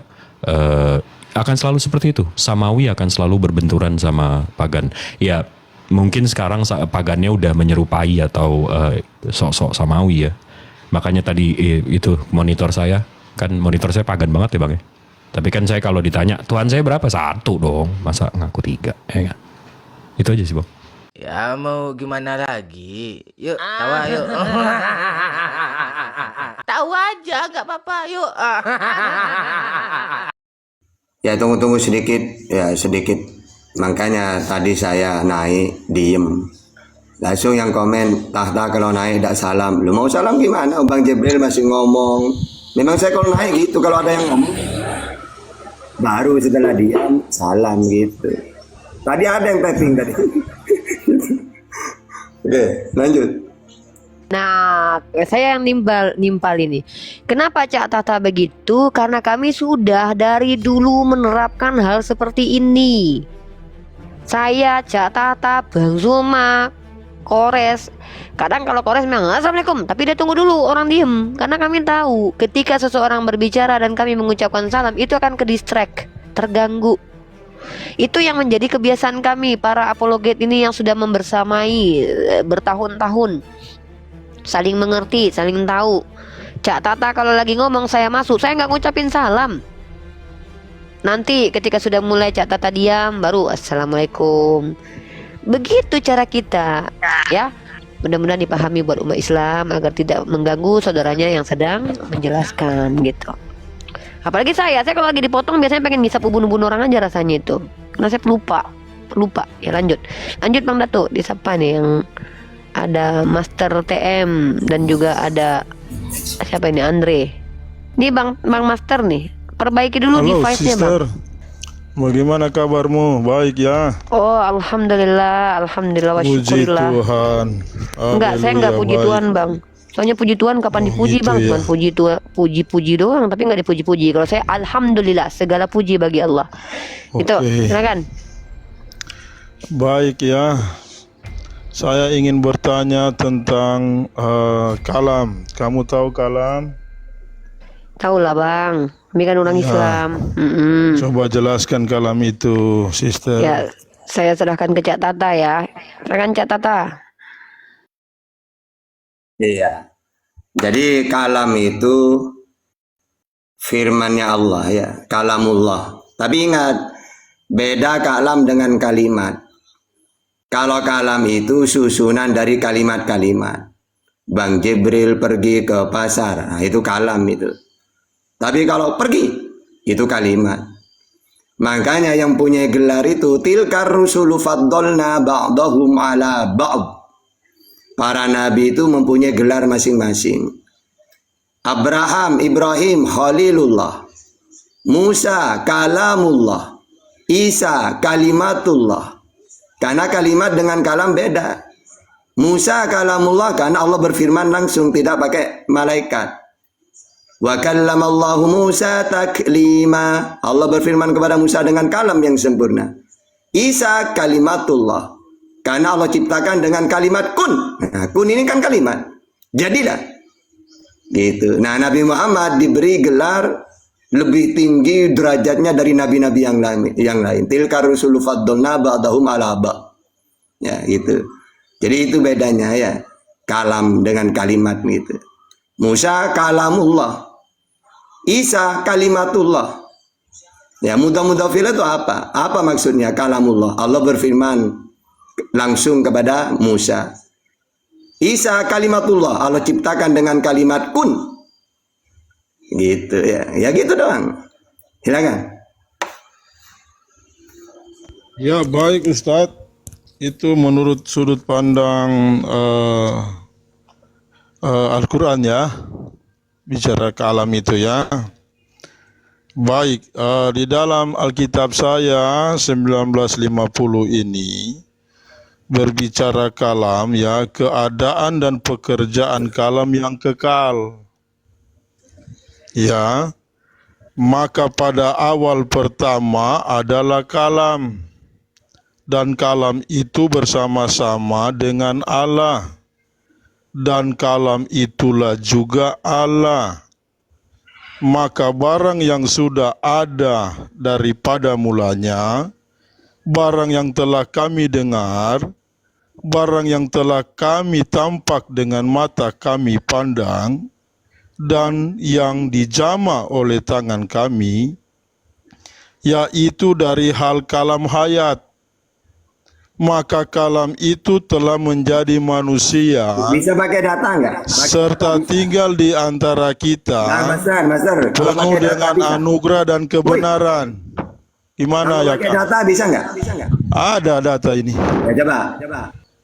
akan selalu seperti itu. Samawi akan selalu berbenturan sama pagan. Ya mungkin sekarang pagannya udah menyerupai atau sok-sok samawi ya. Makanya tadi itu monitor saya pagan banget ya Bang ya. Tapi kan saya kalau ditanya Tuhan saya berapa? 1 dong. Masa ngaku 3 ya kan? Itu aja sih Bang. Ya mau gimana lagi? Yuk, tawa yuk. Tahu aja, nggak apa-apa. Yuk. Ya tunggu sedikit, ya sedikit. Makanya tadi saya naik diem. Langsung yang komen, tahta kalau naik tidak salam. Lu mau salam gimana? Bang Jibril masih ngomong. Memang saya kalau naik gitu, kalau ada yang ngomong, baru setelah diam salam gitu. Tadi ada yang typing tadi. Oke, lanjut. Nah, saya yang nimpal ini. Kenapa Cak Tata begitu? Karena kami sudah dari dulu menerapkan hal seperti ini. Saya, Cak Tata, Bang Zuma, Kores. Kadang kalau Kores memang assalamualaikum, tapi dia tunggu dulu orang diem, karena kami tahu ketika seseorang berbicara dan kami mengucapkan salam itu akan ke distract, terganggu. Itu yang menjadi kebiasaan kami para apologet ini yang sudah membersamai bertahun-tahun, saling mengerti, saling tahu. Cak Tata kalau lagi ngomong saya masuk, saya nggak ngucapin salam. Nanti ketika sudah mulai Cak Tata diam, baru assalamualaikum. Begitu cara kita, ya. Mudah-mudahan dipahami buat umat Islam agar tidak mengganggu saudaranya yang sedang menjelaskan gitu. Apalagi saya kalau lagi dipotong biasanya pengen ngisap bunuh-bunuh orang aja rasanya itu. Karena saya pelupa. Ya lanjut Bang Dato, disapa nih yang ada Master TM dan juga ada siapa ini, Andre. Ini Bang Master nih. Perbaiki dulu device-nya, Bang. Bagaimana kabarmu? Baik ya. Oh, alhamdulillah wa Puji syukurillah. Tuhan. Enggak, saya enggak puji baik. Tuhan, Bang. Soalnya puji Tuhan kapan dipuji, gitu Bang? ya. Cuma puji doang, tapi enggak dipuji-puji. Kalau saya alhamdulillah, segala puji bagi Allah. Itu, Oke. silakan. Baik ya. Saya ingin bertanya tentang kalam. Kamu tahu kalam? Tahu lah, Bang. Kami kan orang Ya. Islam. Coba jelaskan kalam itu, sister. Ya, saya serahkan ke Cak Tata ya. Silakan Cak Tata. Iya. Jadi kalam itu firmannya Allah ya, kalamullah. Tapi ingat, beda kalam dengan kalimat. Kalau kalam itu susunan dari kalimat-kalimat. Bang Jibril pergi ke pasar, nah, itu kalam itu. Tapi kalau pergi, itu kalimat. Makanya yang punya gelar itu tilkar rusulu faddalna ba'dahum ala ba'd. Para nabi itu mempunyai gelar masing-masing. Abraham, Ibrahim, Khalilullah. Musa, kalamullah. Isa, kalimatullah. Karena kalimat dengan kalam beda. Musa kalamullah karena Allah berfirman langsung, tidak pakai malaikat. Wa kallamallahu Musa taklima. Allah berfirman kepada Musa dengan kalam yang sempurna. Isa kalimatullah. Karena Allah ciptakan dengan kalimat kun. Nah, kun ini kan kalimat. Jadilah. Gitu. Nah, Nabi Muhammad diberi gelar lebih tinggi derajatnya dari nabi-nabi yang lain. Tilka rusulu faddalna ba'dahum ala ba'. Ya, gitu. Jadi itu bedanya ya. Kalam dengan kalimat gitu. Musa kalamullah. Isa kalimatullah. Ya, mudhaf-mudhafil itu apa? Apa maksudnya kalamullah? Allah berfirman langsung kepada Musa. Isa kalimatullah. Allah ciptakan dengan kalimat kun. Gitu ya. Ya gitu doang. Silakan. Ya baik Ustadz. Itu menurut sudut pandang Al-Quran ya. Bicara kalam itu ya. Baik, di dalam Alkitab saya 1950 ini berbicara kalam ya, keadaan dan pekerjaan kalam yang kekal. Ya, maka pada awal pertama adalah kalam. Dan kalam itu bersama-sama dengan Allah. Dan kalam itulah juga Allah. Maka barang yang sudah ada daripada mulanya, barang yang telah kami dengar, barang yang telah kami tampak dengan mata kami pandang, dan yang dijama oleh tangan kami, yaitu dari hal kalam hayat. Maka kalam itu telah menjadi manusia. Bisa pakai data enggak? Serta tinggal di antara kita, Master. penuh dengan anugerah dan kebenaran. Gimana ya pakai Kak? data bisa enggak? Ada data ini. Ya coba.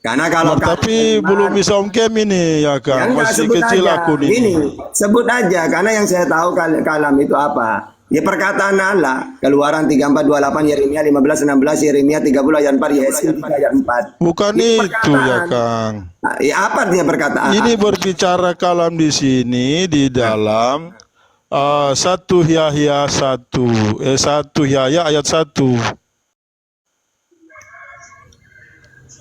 Karena kalau Tapi belum bisa ongkem ini ya Kak. ya enggak, Masih sebut kecil aja. aku nih. Ini sebut aja karena yang saya tahu kalam itu apa? Ya perkataan Allah. Keluaran 34:28, Yeremia 15:16, Yeremia 30 ayat 4, Yesaya 3 ayat 4. Bukan Ini itu ya perkataan. Kang. Nah, ya apa artinya perkataan? Ini berbicara kalam di sini di dalam 1 Yahya 1 Yahya ayat 1.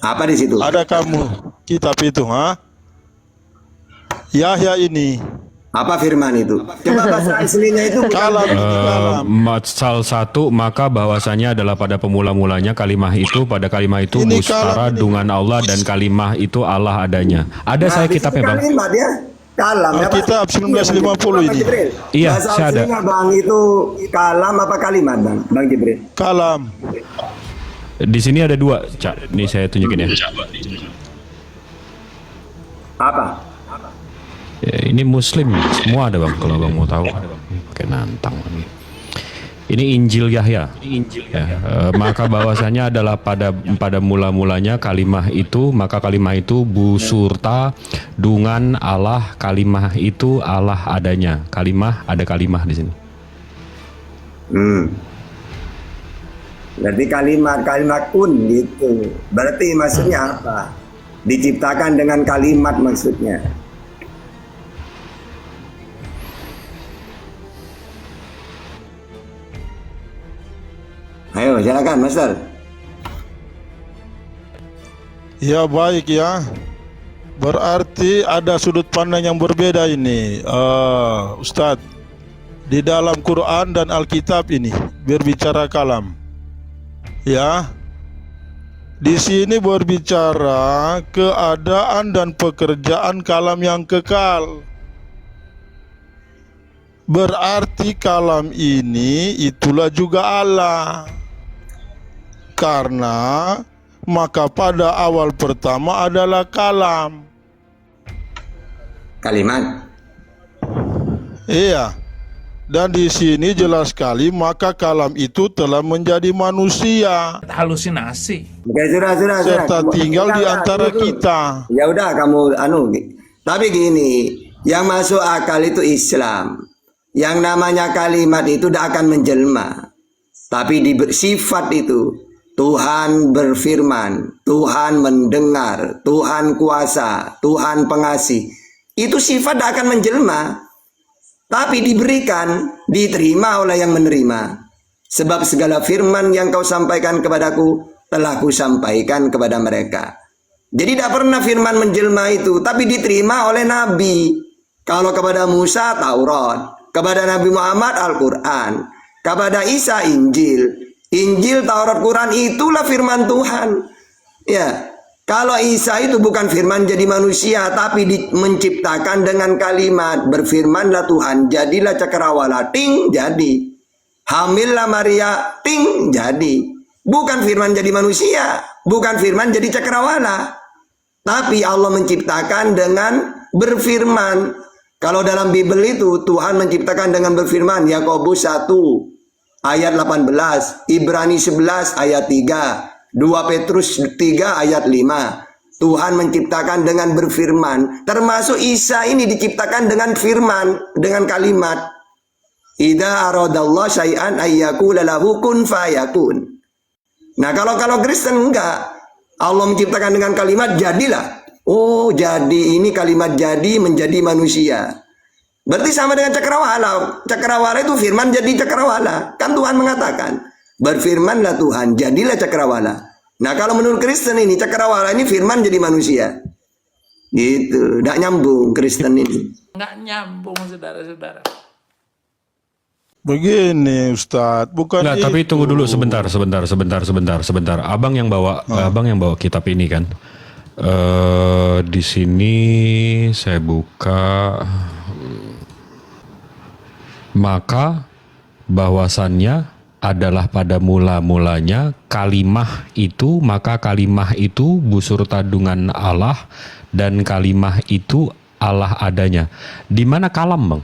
Apa di situ? Ada kamu kitab itu, ha? Yahya ini. Apa firman itu? Coba bahasa aslinya itu. Kalam ini kalam. Matsal 1, maka bahwasanya adalah pada pemula-mulanya kalimah itu, pada kalimah itu Ini mustara kalam ini. dengan Allah dan kalimah itu Allah adanya. Ada Nah, saya di situ kitabnya bang. kalimat ya. Kalam ya, Pak? Alkitab 1950 ini. Jibril. Iya, Bahasa saya ada. aslinya Bang itu kalam apa kalimat Bang Jibril? Kalam. Di sini ada 2, Cak. Ini saya tunjukin ya. Apa? Ya, ini Muslim semua ada bang. Kalau bang mau tahu, pakai nantang lagi. Ini Injil Yahya. Ya, maka bahwasanya adalah pada mula-mulanya kalimah itu, maka kalimah itu busurta dengan Allah, kalimah itu Allah adanya. Kalimah ada kalimah di sini. Berarti kalimat kun gitu. Berarti maksudnya apa? Diciptakan dengan kalimat maksudnya. Ayo silakan Master. Ya baik ya. Berarti ada sudut pandang yang berbeda ini, Ustadz. Di dalam Quran dan Alkitab ini berbicara kalam. Ya. Di sini berbicara keadaan dan pekerjaan kalam yang kekal. Berarti kalam ini itulah juga Allah. Karena maka pada awal pertama adalah kalam. Kalimat. Iya. Dan di sini jelas sekali maka kalam itu telah menjadi manusia. Halusinasi. Oke, sudah. Serta tinggal di antara kita. Ya udah kamu Tapi gini, yang masuk akal itu Islam. Yang namanya kalimat itu tidak akan menjelma. Tapi sifat itu Tuhan berfirman, Tuhan mendengar, Tuhan kuasa, Tuhan pengasih. Itu sifat tidak akan menjelma. Tapi diberikan, diterima oleh yang menerima. Sebab segala firman yang kau sampaikan kepadaku, telah kusampaikan kepada mereka. Jadi tidak pernah firman menjelma itu, tapi diterima oleh Nabi. Kalau kepada Musa, Taurat. Kepada Nabi Muhammad, Al-Quran. Kepada Isa, Injil. Injil, Taurat, Quran itulah firman Tuhan. Ya, kalau Isa itu bukan firman jadi manusia, tapi menciptakan dengan kalimat. Berfirmanlah Tuhan, jadilah cakrawala, ting, jadi. Hamillah Maria, ting, jadi. Bukan firman jadi manusia, bukan firman jadi cakrawala. Tapi Allah menciptakan dengan berfirman. Kalau dalam Bible itu Tuhan menciptakan dengan berfirman, Yakobus 1 ayat 18, Ibrani 11 ayat 3, 2 Petrus 3 ayat 5. Tuhan menciptakan dengan berfirman. Termasuk Isa ini diciptakan dengan firman, dengan kalimat. Idza aradallahu syai'an ayyakula lahu kun fayakun. Nah, kalau Kristen enggak. Allah menciptakan dengan kalimat jadilah. Oh, jadi ini kalimat jadi menjadi manusia. Berarti sama dengan cakrawala. Cakrawala itu firman jadi cakrawala. Kan Tuhan mengatakan, berfirmanlah Tuhan, jadilah cakrawala. Nah, kalau menurut Kristen ini, cakrawala ini firman jadi manusia. Gitu, tidak nyambung Kristen ini. Nggak nyambung, saudara-saudara. Begini Ustadz, bukan Nggak, tapi tunggu dulu sebentar. Abang yang bawa kitab ini kan. Di sini saya buka. Maka bahwasannya adalah pada mula-mulanya kalimah itu, maka kalimah itu busurta dengan Allah dan kalimah itu Allah adanya. Di mana kalam, Bang?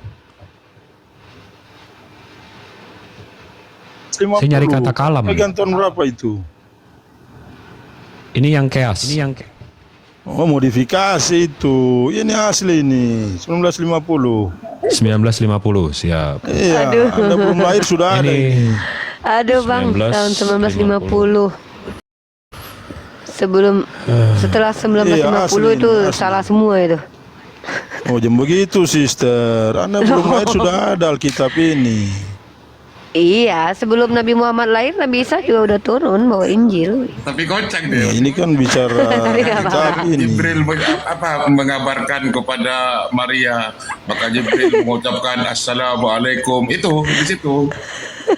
50. Saya nyari kata kalam. Bagian tahun berapa itu? Ini yang keas. Oh, modifikasi itu. Ini asli ini, 1950. 1950, siap. Iya, Aduh. Anda belum lahir sudah ada ini. Aduh bang, tahun 1950. Setelah 1950 itu asli. salah semua itu. Oh, jam begitu, sister. Anda belum lahir sudah ada Alkitab ini. Iya, sebelum Nabi Muhammad lahir, Nabi Isa juga udah turun bawa Injil. Tapi kocak Ya, dia. ini kan bicara Nggak kitab ini. Jibril mengabarkan kepada Maria, maka Jibril mengucapkan assalamualaikum itu di situ.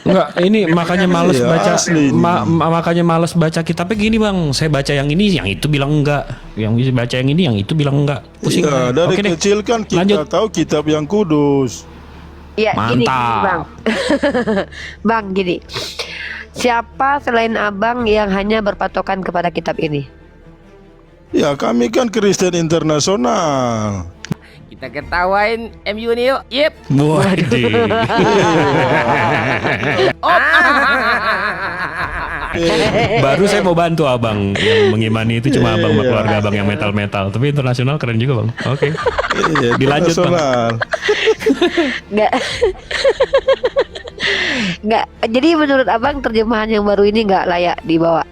Enggak, ini makanya males Iya, baca asli ini. makanya males baca kitabnya gini bang. Saya baca yang ini, yang itu bilang enggak. Yang bisa baca yang ini, yang itu bilang enggak. Pusing. Ya, dari Oke deh. kecil kan kita Lanjut. tahu kitab yang kudus. Ya, gini, Mantap. Bang. Bang, gini. Siapa selain Abang yang hanya berpatokan kepada kitab ini? Ya, kami kan Kristen internasional. Kita ketawain MU nih yuk. Yep. Waduh. Baru saya mau bantu abang yang mengimani itu cuma abang sama keluarga abang yang metal-metal. Tapi internasional keren juga bang. Oke. Iya, Dilanjut, Bang. internasional. Nggak. Nggak. Jadi menurut Abang terjemahan yang baru ini nggak layak dibawa.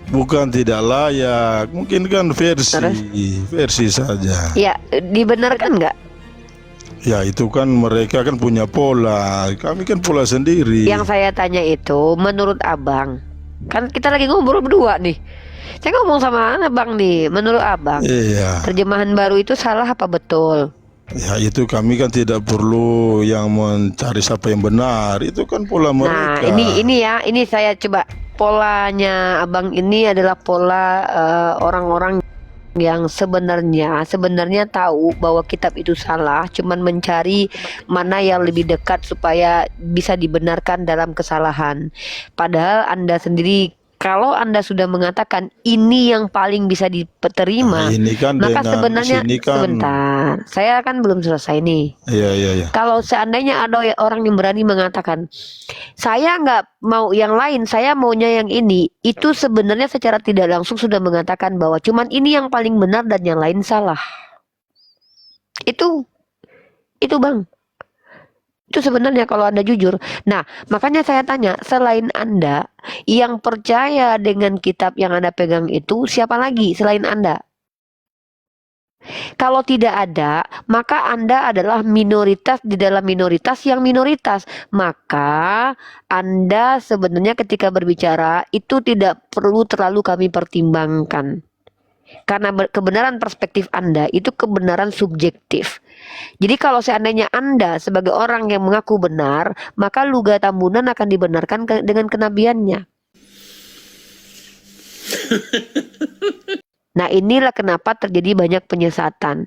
Bukan tidak layak, mungkin kan versi saja. Ya, dibenarkan nggak? Ya itu kan mereka kan punya pola, kami kan pola sendiri. Yang saya tanya itu menurut Abang. Kan kita lagi ngobrol berdua nih. Saya ngomong sama Abang nih, menurut Abang Iya, terjemahan baru itu salah apa betul? ya itu kami kan tidak perlu yang mencari siapa yang benar, itu kan pola Nah, mereka. ini saya coba polanya Abang ini adalah pola orang-orang yang sebenarnya tahu bahwa kitab itu salah, cuman mencari mana yang lebih dekat supaya bisa dibenarkan dalam kesalahan. Padahal Anda sendiri, kalau Anda sudah mengatakan ini yang paling bisa diterima, Nah, ini kan maka dengan sebenarnya sini kan, sebentar, saya kan belum selesai nih. iya. Kalau seandainya ada orang yang berani mengatakan saya nggak mau yang lain, saya maunya yang ini, itu sebenarnya secara tidak langsung sudah mengatakan bahwa cuman ini yang paling benar dan yang lain salah. Itu Bang. Itu sebenarnya kalau Anda jujur. Nah, makanya saya tanya, selain Anda yang percaya dengan kitab yang Anda pegang itu, siapa lagi selain Anda? Kalau tidak ada, maka Anda adalah minoritas di dalam minoritas yang minoritas. Maka Anda sebenarnya ketika berbicara itu tidak perlu terlalu kami pertimbangkan. Karena kebenaran perspektif Anda itu kebenaran subjektif. Jadi kalau seandainya Anda sebagai orang yang mengaku benar, maka Luga Tambunan akan dibenarkan dengan kenabiannya. Nah, inilah kenapa terjadi banyak penyesatan.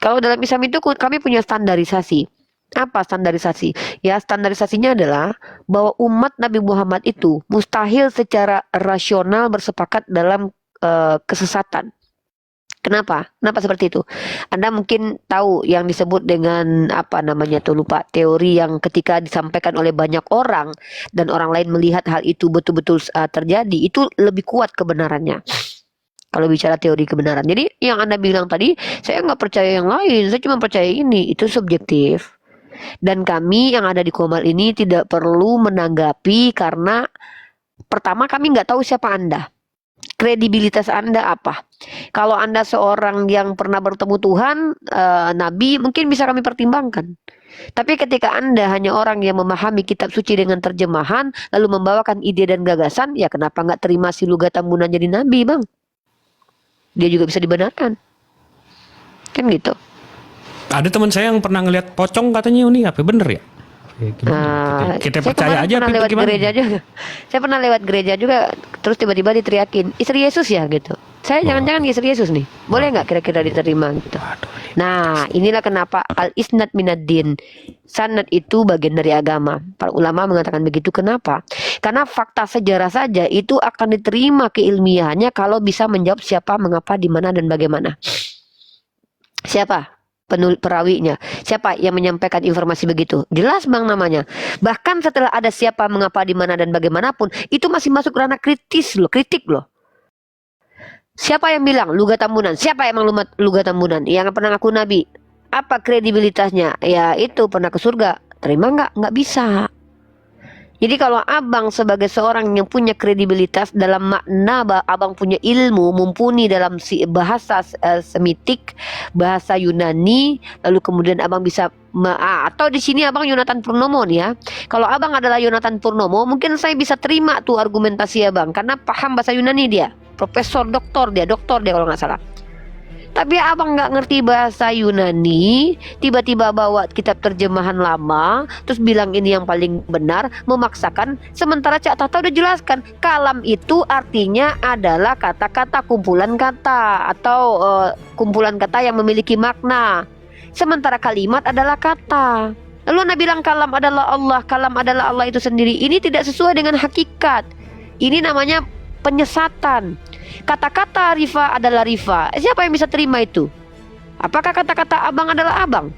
Kalau dalam Islam itu kami punya standarisasi. Apa standarisasi? Ya, standarisasinya adalah bahwa umat Nabi Muhammad itu mustahil secara rasional bersepakat dalam kesesatan. Kenapa? Kenapa seperti itu? Anda mungkin tahu yang disebut dengan apa namanya tuh, lupa, teori yang ketika disampaikan oleh banyak orang dan orang lain melihat hal itu betul-betul terjadi, itu lebih kuat kebenarannya. Kalau bicara teori kebenaran. Jadi yang Anda bilang tadi, saya nggak percaya yang lain, saya cuma percaya ini, itu subjektif. Dan kami yang ada di Komal ini tidak perlu menanggapi karena pertama kami nggak tahu siapa Anda. Kredibilitas Anda apa? Kalau Anda seorang yang pernah bertemu Tuhan, Nabi, mungkin bisa kami pertimbangkan. Tapi ketika Anda hanya orang yang memahami kitab suci dengan terjemahan, lalu membawakan ide dan gagasan, ya kenapa nggak terima si Luga Tambunan jadi Nabi, Bang? Dia juga bisa dibenarkan. Kan gitu. Ada teman saya yang pernah ngeliat pocong katanya ini apa bener ya? Kita Saya percaya kemarin aja pernah apa lewat gimana? gereja juga. Saya pernah lewat gereja juga, terus tiba-tiba diteriakin, istri Yesus ya gitu. Saya jangan-jangan istri Yesus nih, boleh nggak kira-kira diterima gitu. Nah, inilah kenapa al-isnad minad-din. Sanad itu bagian dari agama. Para ulama mengatakan begitu. Kenapa? Karena fakta sejarah saja itu akan diterima keilmiahannya kalau bisa menjawab siapa, mengapa, di mana dan bagaimana. Siapa perawinya? Siapa yang menyampaikan informasi begitu? Jelas Bang namanya. Bahkan setelah ada siapa, mengapa, di mana dan bagaimanapun, itu masih masuk ranah kritis loh, kritik loh. Siapa yang bilang Luga Tambunan? Siapa emang Luga Tambunan? Yang pernah ngaku Nabi? Apa kredibilitasnya? Ya itu pernah ke surga. Terima nggak? Nggak bisa. Jadi kalau abang sebagai seorang yang punya kredibilitas dalam makna abang punya ilmu mumpuni dalam bahasa Semitik, bahasa Yunani, lalu kemudian abang bisa atau di sini abang Yonatan Purnomo nih ya. Kalau abang adalah Yonatan Purnomo, mungkin saya bisa terima tuh argumentasi abang karena paham bahasa Yunani dia, profesor, doktor dia kalau nggak salah. Tapi abang nggak ngerti bahasa Yunani, tiba-tiba bawa kitab terjemahan lama, terus bilang ini yang paling benar, memaksakan. Sementara Cak Tata udah jelaskan, kalam itu artinya adalah kata-kata, kumpulan kata, atau kumpulan kata yang memiliki makna. Sementara kalimat adalah kata. Lalu Anda bilang kalam adalah Allah itu sendiri. Ini tidak sesuai dengan hakikat. Ini namanya penyesatan. Kata-kata rifa adalah rifa. Siapa yang bisa terima itu? Apakah kata-kata abang adalah abang?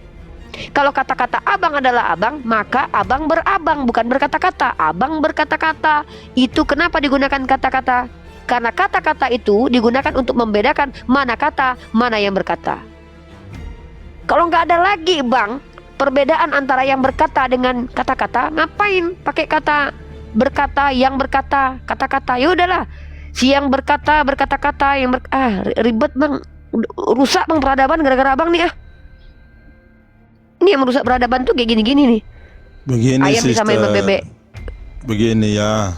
Kalau kata-kata abang adalah abang, maka abang berabang, bukan berkata-kata. Abang berkata-kata. Itu kenapa digunakan kata-kata? Karena kata-kata itu digunakan untuk membedakan mana kata, mana yang berkata. Kalau nggak ada lagi bang, perbedaan antara yang berkata dengan kata-kata, ngapain pakai kata berkata, yang berkata, kata-kata? Ya udahlah. Si yang berkata-kata yang ribet bang, rusak bang peradaban gara-gara abang nih Ini yang merusak peradaban tuh kayak gini-gini nih. Begini Ayam bisa main sister, bebek. begini ya,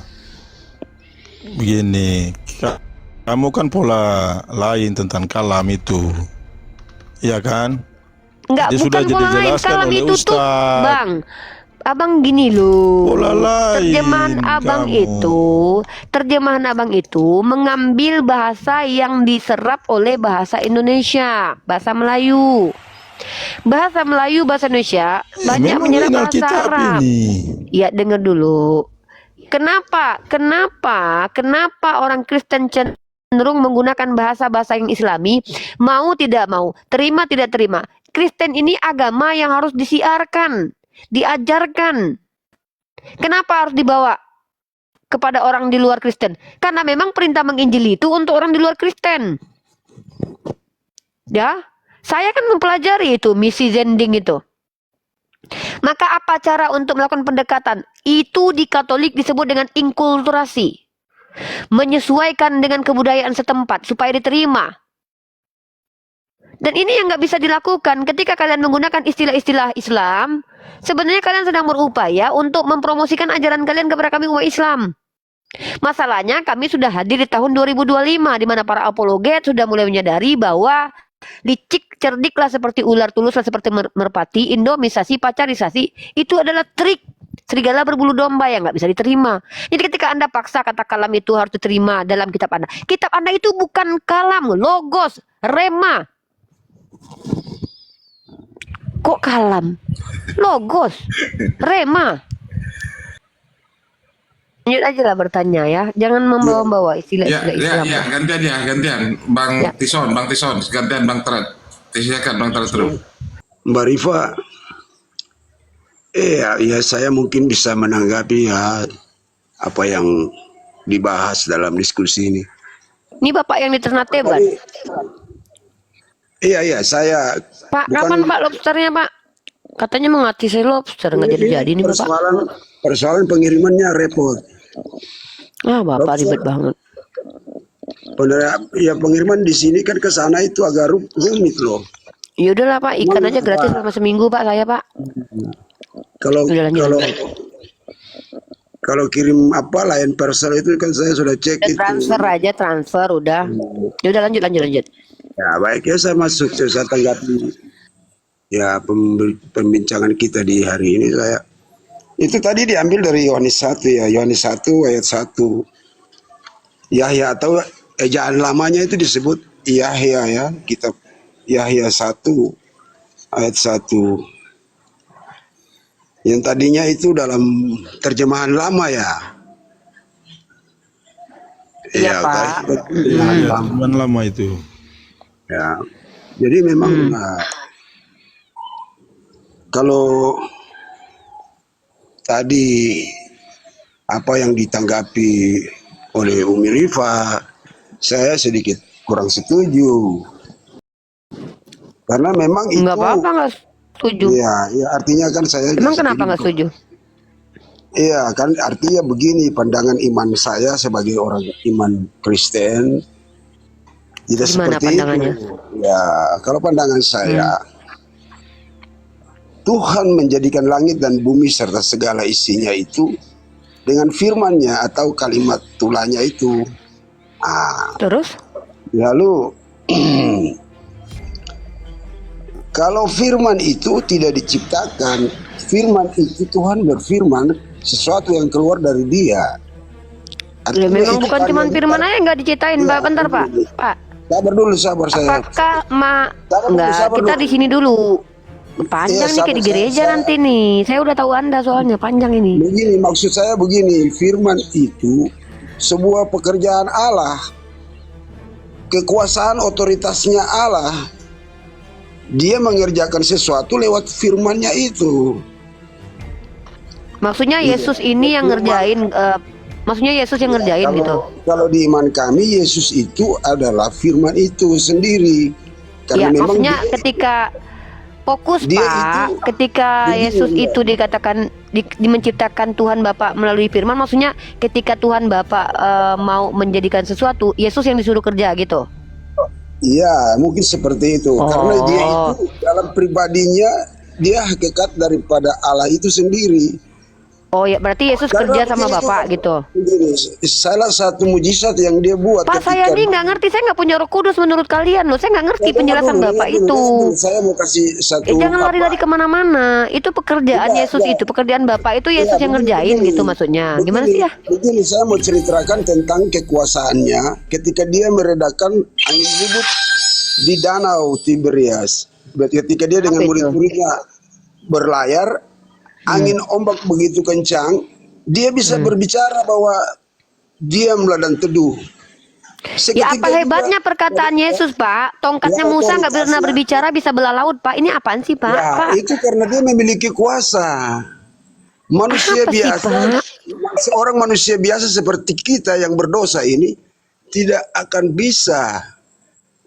begini. Kamu kan pola lain tentang kalam itu, ya kan? Enggak, Dia sudah bukan pola lain, dijelaskan kalam oleh itu tuh Ustadz. bang. Abang gini loh, Pola lain terjemahan abang itu mengambil bahasa yang diserap oleh bahasa Indonesia, bahasa Melayu. Bahasa Melayu, bahasa Indonesia banyak memang menyerap ini bahasa Alkitab Arab. ini. Ya dengar dulu. Kenapa orang Kristen cenderung menggunakan bahasa-bahasa yang Islami? Mau tidak mau, terima tidak terima. Kristen ini agama yang harus disiarkan, diajarkan. Kenapa harus dibawa kepada orang di luar Kristen? Karena memang perintah menginjili itu untuk orang di luar Kristen. Ya, saya kan mempelajari itu misi Zending itu. Maka apa cara untuk melakukan pendekatan? Itu di Katolik disebut dengan inkulturasi. Menyesuaikan dengan kebudayaan setempat supaya diterima. Dan ini yang nggak bisa dilakukan ketika kalian menggunakan istilah-istilah Islam. Sebenarnya kalian sedang berupaya untuk mempromosikan ajaran kalian kepada kami umat Islam. Masalahnya kami sudah hadir di tahun 2025 di mana para apologet sudah mulai menyadari bahwa licik cerdiklah seperti ular, tuluslah seperti merpati, indomisasi, pacarisasi itu adalah trik serigala berbulu domba yang nggak bisa diterima. Jadi ketika Anda paksa kata kalam itu harus diterima dalam kitab Anda. Kitab Anda itu bukan kalam, logos, rema. Kok kalam? Logos, rema. Lanjut aja lah bertanya ya, jangan membawa-bawa istilah-istilah Islam. Gantian. Bang Tison, gantian Bang Trat. Silakan Bang Trat terus. Mbak Rifa, ya saya mungkin bisa menanggapi ya apa yang dibahas dalam diskusi ini. Ini Bapak yang di Ternate, Bang? Iya, saya. Pak, kapan Pak lobsternya, Pak? Katanya mau ngasih saya lobster, nggak jadi-jadi nih Bapak. Persoalan pengirimannya repot. Bapak ribet banget. Ya pengiriman di sini kan ke sana itu agak rumit loh. Ya udahlah Pak, ikan aja gratis selama seminggu Pak saya Pak. Kalau kirim Lion Parcel itu kan saya sudah cek itu. Transfer udah. Ya udah lanjut. Ya baik ya, saya tanggapi ya pembincangan kita di hari ini. Saya itu tadi diambil dari Yohanes 1 ya, Yohanes 1 ayat 1. Yahya atau ejaan lamanya itu disebut Yahya ya, kitab Yahya 1 ayat 1. Yang tadinya itu dalam terjemahan lama ya. Iya Pak. Terjemahan lama itu. Ya, jadi memang kalau tadi apa yang ditanggapi oleh Umi Rifa, saya sedikit kurang setuju. Karena memang itu. Nggak apa-apa nggak setuju. Ya, artinya kan saya. Emang kenapa nggak setuju? Iya kan artinya begini pandangan iman saya sebagai orang iman Kristen tidak Gimana seperti pandangannya? itu. Ya kalau pandangan saya Tuhan menjadikan langit dan bumi serta segala isinya itu dengan firman-Nya atau kalimat tulahnya itu. Terus? Lalu kalau firman itu tidak diciptakan, firman itu Tuhan berfirman sesuatu yang keluar dari Dia. Ya, memang itu bukan cuma karya firman kita. aja nggak diceritain, Iya, Pak. Bentar, Pak. begini. Pak, Sabar dulu, sabar saya. apakah Sabar dulu, enggak? sabar Kita dulu. di sini dulu. Panjang nih kayak di sabar, gereja nanti nih. Saya udah tahu Anda soalnya panjang ini. Begini, maksud saya begini, firman itu sebuah pekerjaan Allah, kekuasaan otoritasnya Allah. Dia mengerjakan sesuatu lewat firman-Nya itu. Maksudnya Yesus ini yang ngerjain maksudnya Yesus yang ngerjain gitu. Kalau di iman kami Yesus itu adalah firman itu sendiri. Ya, Karena memang maksudnya ketika fokus dia Pak, itu- ketika begini, Yesus Mbak. itu dikatakan menciptakan Tuhan Bapa melalui firman, maksudnya ketika Tuhan Bapa mau menjadikan sesuatu, Yesus yang disuruh kerja gitu. Iya, mungkin seperti itu. Karena dia itu dalam pribadinya dia hakikat daripada Allah itu sendiri. Oh ya, berarti Yesus Karena kerja sama begini, Bapak gitu. Begini, salah satu mujizat yang dia buat Pak, saya ini nggak ngerti, saya nggak punya Roh Kudus menurut kalian loh. Saya nggak ngerti penjelasan Bapak itu. Saya mau kasih satu Jangan lari-lari kemana-mana. Itu pekerjaan Yesus itu, pekerjaan Bapak itu Yesus yang ngerjain gitu maksudnya. Gimana sih ya? Begini, saya mau ceritakan tentang kekuasaannya ketika dia meredakan angin ribut di danau Tiberias. Ketika dia dengan murid-muridnya berlayar, angin ombak begitu kencang, dia bisa berbicara bahwa diamlah dan teduh. Ya apa hebatnya perkataan Yesus Pak? Tongkatnya Musa nggak pernah berbicara bisa belah laut Pak. Ini apaan sih Pak? Ya, Pak. itu karena dia memiliki kuasa. Manusia Apa sih, biasa, Pak? seorang manusia biasa seperti kita yang berdosa ini tidak akan bisa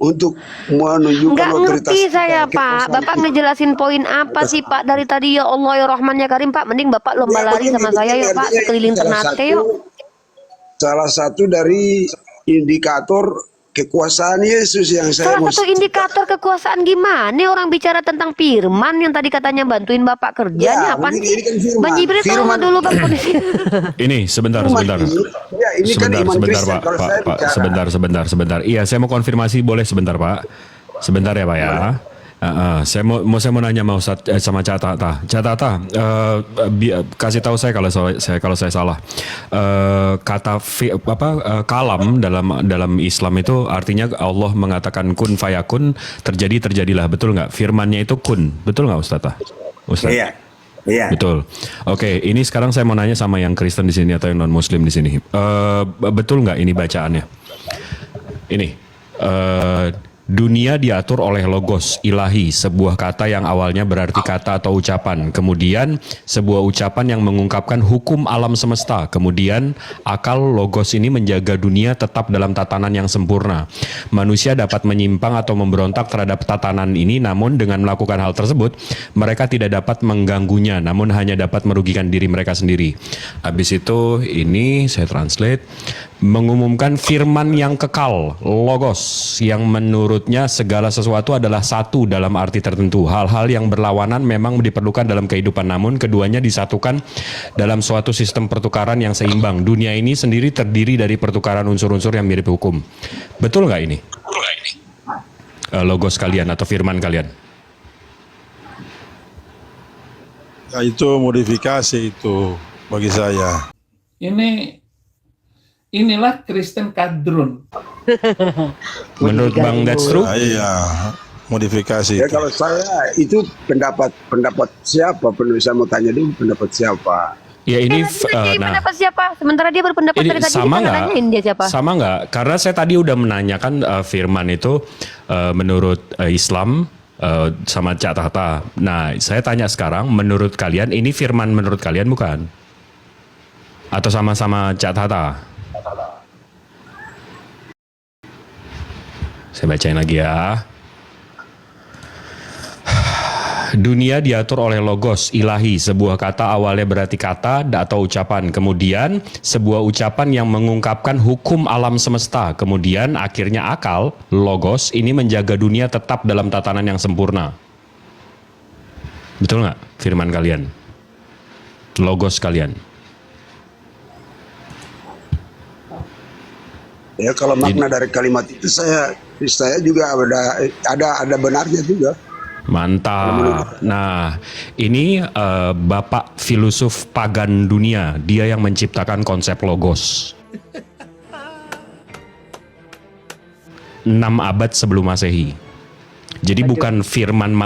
untuk menunjukkan Nggak otoritas ngerti kita, saya Pak. kekuasaan Bapak kita. ngejelasin poin apa sih Pak dari tadi ya Allah ya Rahman ya Karim Pak. Mending Bapak lomba lari sama saya yuk Pak sekeliling Ternate yuk. Salah satu dari indikator kekuasaan Yesus yang saya Salah satu indikator kekuasaan gimana? Orang bicara tentang firman yang tadi katanya bantuin Bapak kerjanya Ya, apaan begini, sih? ini kan firman. Bang Jibril tolong Firman. dulu Bang kondisi. Ini sebentar. Ya, ini kan iman Sebentar Kristen. Pak, Kalau saya bicara, sebentar. Iya, saya mau konfirmasi boleh sebentar Pak. Sebentar ya Pak ya. Saya mau nanya sama Catata. Kasih tahu saya kalau saya salah. Kata kalam dalam Islam itu artinya Allah mengatakan kun fayakun, terjadilah, betul nggak? Firmannya itu kun, betul nggak Ustaz? Iya. Iya. Betul. Oke, ini sekarang saya mau nanya sama yang Kristen di sini atau yang non Muslim di sini. Betul nggak ini bacaannya? Ini. Dunia diatur oleh logos ilahi, sebuah kata yang awalnya berarti kata atau ucapan. Kemudian sebuah ucapan yang mengungkapkan hukum alam semesta. Kemudian akal logos ini menjaga dunia tetap dalam tatanan yang sempurna. Manusia dapat menyimpang atau memberontak terhadap tatanan ini, namun dengan melakukan hal tersebut, mereka tidak dapat mengganggunya, namun hanya dapat merugikan diri mereka sendiri. Habis itu ini saya translate. Mengumumkan firman yang kekal, logos, yang menurutnya segala sesuatu adalah satu dalam arti tertentu. Hal-hal yang berlawanan memang diperlukan dalam kehidupan, namun keduanya disatukan dalam suatu sistem pertukaran yang seimbang. Dunia ini sendiri terdiri dari pertukaran unsur-unsur yang mirip hukum. Betul nggak ini? Logos kalian atau firman kalian? Ya, itu modifikasi itu bagi saya. Inilah Kristen kadrun. Menurut Bang that's true? Iya, modifikasi ya itu. kalau saya itu pendapat siapa? Saya mau tanya dulu pendapat siapa? Ya ini pendapat siapa? Sementara dia berpendapat ini dari tadi sama kita nggak? nanyain dia siapa? Sama nggak? Karena saya tadi udah menanyakan firman itu menurut Islam sama Cak Tata. Nah, saya tanya sekarang, menurut kalian ini firman menurut kalian bukan? Atau sama-sama Cak Tata? Saya bacain lagi ya. Dunia diatur oleh logos ilahi, sebuah kata awalnya berarti kata atau ucapan, kemudian sebuah ucapan yang mengungkapkan hukum alam semesta, kemudian akhirnya akal, logos ini menjaga dunia tetap dalam tatanan yang sempurna. Betul nggak firman kalian? Logos kalian. Ya kalau makna dari kalimat itu saya juga ada benarnya juga. Mantap. Nah, ini Bapak filosof pagan dunia, dia yang menciptakan konsep logos. 6 abad sebelum Masehi. Jadi bukan firman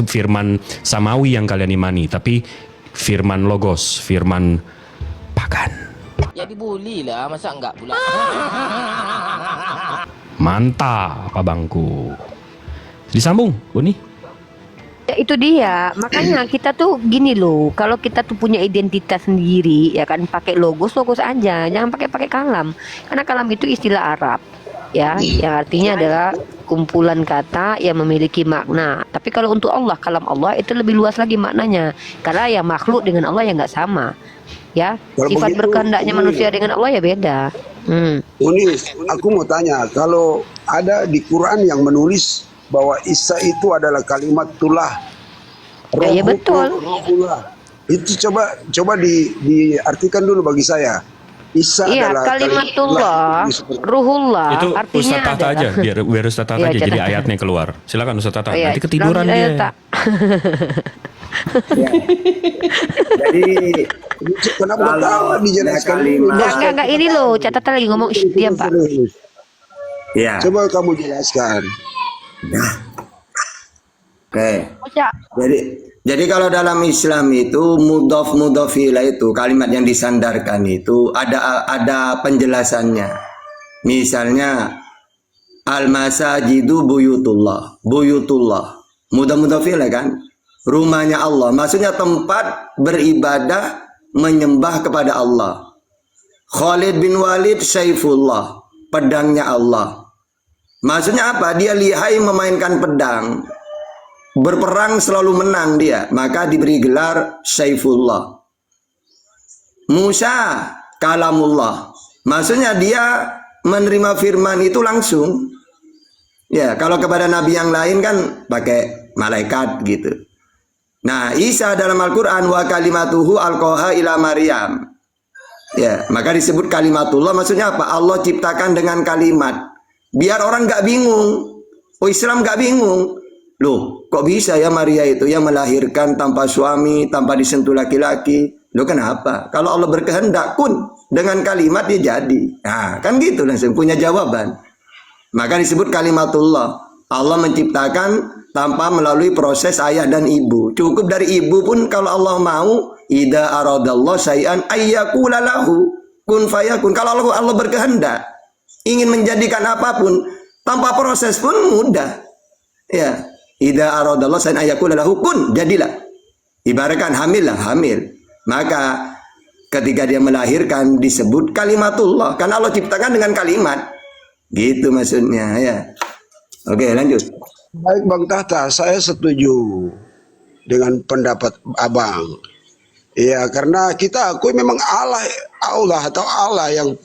firman samawi yang kalian imani, tapi firman logos, firman pagan. Ya dibully lah, masa enggak pula? Mantap, Pak Bangku. Disambung, Uni. Ya, itu dia, makanya kita tuh gini loh, kalau kita tuh punya identitas sendiri, ya kan, pakai logos aja, jangan pakai kalam, karena kalam itu istilah Arab, ya, yang artinya adalah kumpulan kata yang memiliki makna. Tapi kalau untuk Allah, kalam Allah itu lebih luas lagi maknanya, karena ya makhluk dengan Allah ya nggak sama, ya, Kalau sifat begitu, berkehendaknya manusia dengan Allah ya beda. Unis, aku mau tanya, kalau ada di Quran yang menulis bahwa Isa itu adalah kalimatullah, Ya betul. Rohullah, itu coba diartikan dulu bagi saya. Isa Iya, adalah kalimatullah, ruhullah, Itu artinya Ustaz Tata adalah aja, biar Ustaz Tata Ya, aja, jadi catat. ayatnya keluar. Silakan Ustaz Tata. Iya, Nanti ketiduran lanjut aja, dia. Tak. Jadi kenapa ketawa dijelaskan? Enggak, ini loh, catatan lagi ngomong. Shh, diam, Pak. Ya. Coba kamu jelaskan. Oke. Ya. Jadi kalau dalam Islam itu mudhof ilaih itu kalimat yang disandarkan itu ada penjelasannya. Misalnya al-masajidu buyutullah. Mudhof ilaih kan? Rumahnya Allah. Maksudnya tempat beribadah menyembah kepada Allah. Khalid bin Walid Saifullah, pedangnya Allah. Maksudnya apa? Dia lihai memainkan pedang. Berperang selalu menang dia, maka diberi gelar Saifullah. Musa kalamullah. Maksudnya dia menerima firman itu langsung. Ya, kalau kepada nabi yang lain kan pakai malaikat gitu. Nah, Isa dalam Al-Qur'an wa kalimatuhu alqaha ila Maryam. Ya, maka disebut kalimatullah, maksudnya apa? Allah ciptakan dengan kalimat. Biar orang nggak bingung. Oh, Islam nggak bingung. Loh, kok bisa ya Maria itu yang melahirkan tanpa suami, tanpa disentuh laki-laki? Loh, kenapa? Kalau Allah berkehendak kun, dengan kalimat dia jadi. Nah, kan gitu langsung punya jawaban. Maka disebut kalimatullah. Allah menciptakan tanpa melalui proses ayah dan ibu. Cukup dari ibu pun kalau Allah mau, idza aradallahu syai'an ayyakula lahu kun fayakun. Kalau Allah berkehendak ingin menjadikan apapun tanpa proses pun mudah. Ya. Idza aradallahu syai'an ayyakula lahu kun, jadilah. Ibaratkan hamil. Maka ketika dia melahirkan disebut kalimatullah, karena Allah ciptakan dengan kalimat. Gitu maksudnya ya. Oke, lanjut. Baik Bang Tata, saya setuju dengan pendapat Abang. Ya, karena kita akui memang Allah yang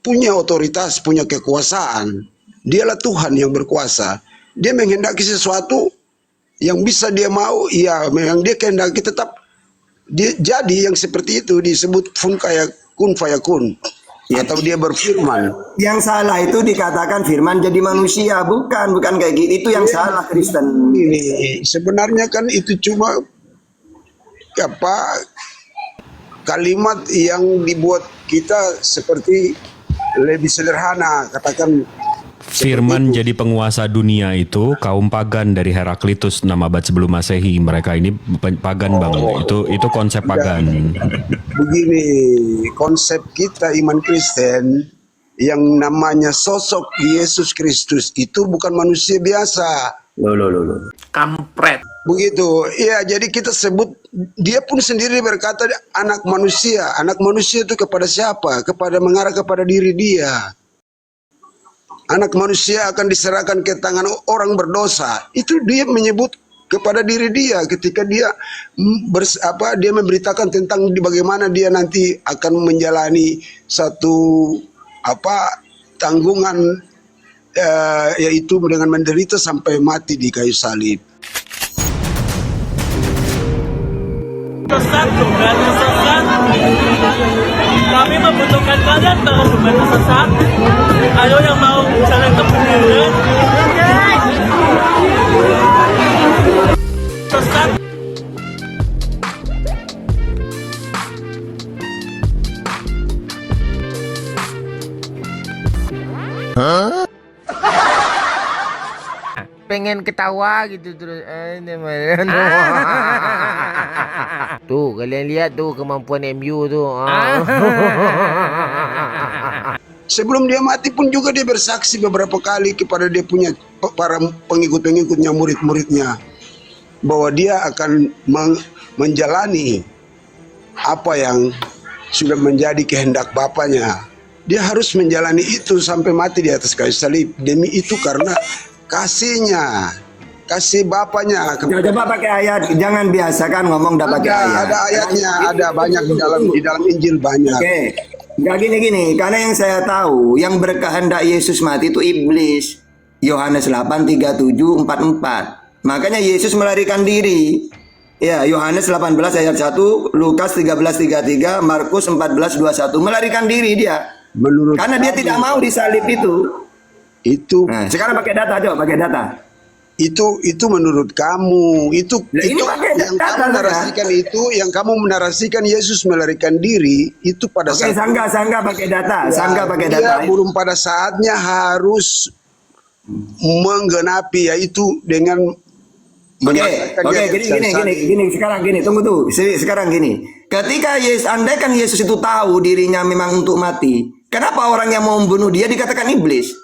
punya otoritas, punya kekuasaan. Dialah Tuhan yang berkuasa. Dia menghendaki sesuatu yang bisa dia mau, ya memang dia kehendaki tetap dia jadi yang seperti itu disebut kun fayakun. Ya. Atau dia berfirman. Yang salah itu dikatakan firman jadi manusia, bukan kayak gitu. Itu yang salah Kristen. Ini sebenarnya kan itu cuma kalimat yang dibuat kita seperti lebih sederhana, katakan Firman jadi penguasa dunia itu kaum pagan dari Heraklitus 6 abad sebelum Masehi. Mereka ini pagan, Bang. Itu konsep pagan. Begini, konsep kita iman Kristen yang namanya sosok Yesus Kristus itu bukan manusia biasa. Loh. Kampret. Begitu. Ya, jadi kita sebut, dia pun sendiri berkata anak manusia. Anak manusia itu kepada siapa? Mengarah kepada diri dia. Anak manusia akan diserahkan ke tangan orang berdosa. Itu dia menyebut kepada diri dia ketika dia dia memberitakan tentang bagaimana dia nanti akan menjalani satu tanggungan yaitu dengan menderita sampai mati di kayu salib. Sesat, sumbernya sesat. Kami membutuhkan kalian para sumbernya sesat. Ayo yang mau jalan ke kebenaran. Sesat. Pengen ketawa gitu terus. Tuh kalian lihat tuh kemampuan MU tuh. Sebelum dia mati pun juga dia bersaksi beberapa kali kepada dia punya para pengikut-pengikutnya, murid-muridnya, bahwa dia akan menjalani apa yang sudah menjadi kehendak Bapaknya. Dia harus menjalani itu sampai mati di atas kayu salib. Demi itu karena kasihnya, kasih Bapaknya. Coba pakai ayat, jangan biasakan ngomong dah pakai ayat. Ada ayatnya, ada banyak di dalam Injil banyak. Oke. Enggak gini, karena yang saya tahu yang berkehendak Yesus mati itu iblis. Yohanes 8:37-44. Makanya Yesus melarikan diri. Ya, Yohanes 18 ayat 1, Lukas 13:33, Markus 14:21, melarikan diri dia. Karena dia tidak mau disalib itu. Nah, sekarang pakai data, coba pakai data. Itu menurut kamu, itu yang kamu narasikan yang kamu menarasikan Yesus melarikan diri itu pada saat Sangga pakai data, dia belum pada saatnya harus menggenapi, yaitu dengan gini, sekarang gini, tunggu tuh, sekarang gini. Ketika andaikan Yesus itu tahu dirinya memang untuk mati, kenapa orang yang mau membunuh dia dikatakan iblis?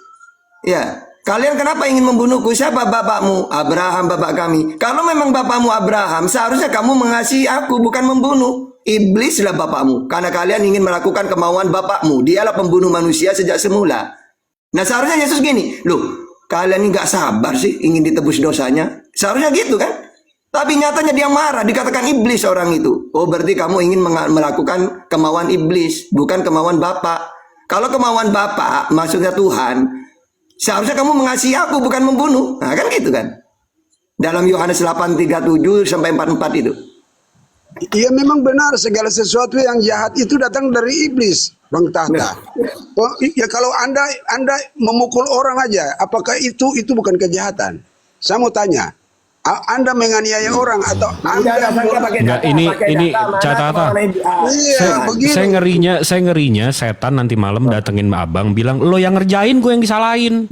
Ya. Kalian kenapa ingin membunuhku? Siapa bapakmu? Abraham bapak kami. Kalau memang bapakmu Abraham, seharusnya kamu mengasihi aku, bukan membunuh. Iblislah bapakmu, karena kalian ingin melakukan kemauan bapakmu. Dialah pembunuh manusia sejak semula. Nah seharusnya Yesus gini, loh kalian ini gak sabar sih ingin ditebus dosanya. Seharusnya gitu kan? Tapi nyatanya dia marah, dikatakan iblis orang itu. Oh berarti kamu ingin melakukan kemauan iblis, bukan kemauan bapak. Kalau kemauan bapak, maksudnya Tuhan, seharusnya kamu mengasihi aku, bukan membunuh. Nah kan gitu kan. Dalam Yohanes 8:37-44 itu. Iya memang benar, segala sesuatu yang jahat itu datang dari iblis, Bang Tahta. Ya kalau Anda memukul orang aja, apakah itu bukan kejahatan? Saya mau tanya, Anda menganiaya orang atau Enggak, ini catatan. Saya ngerinya setan nanti malam datengin abang bilang lo yang ngerjain, gue yang disalahin.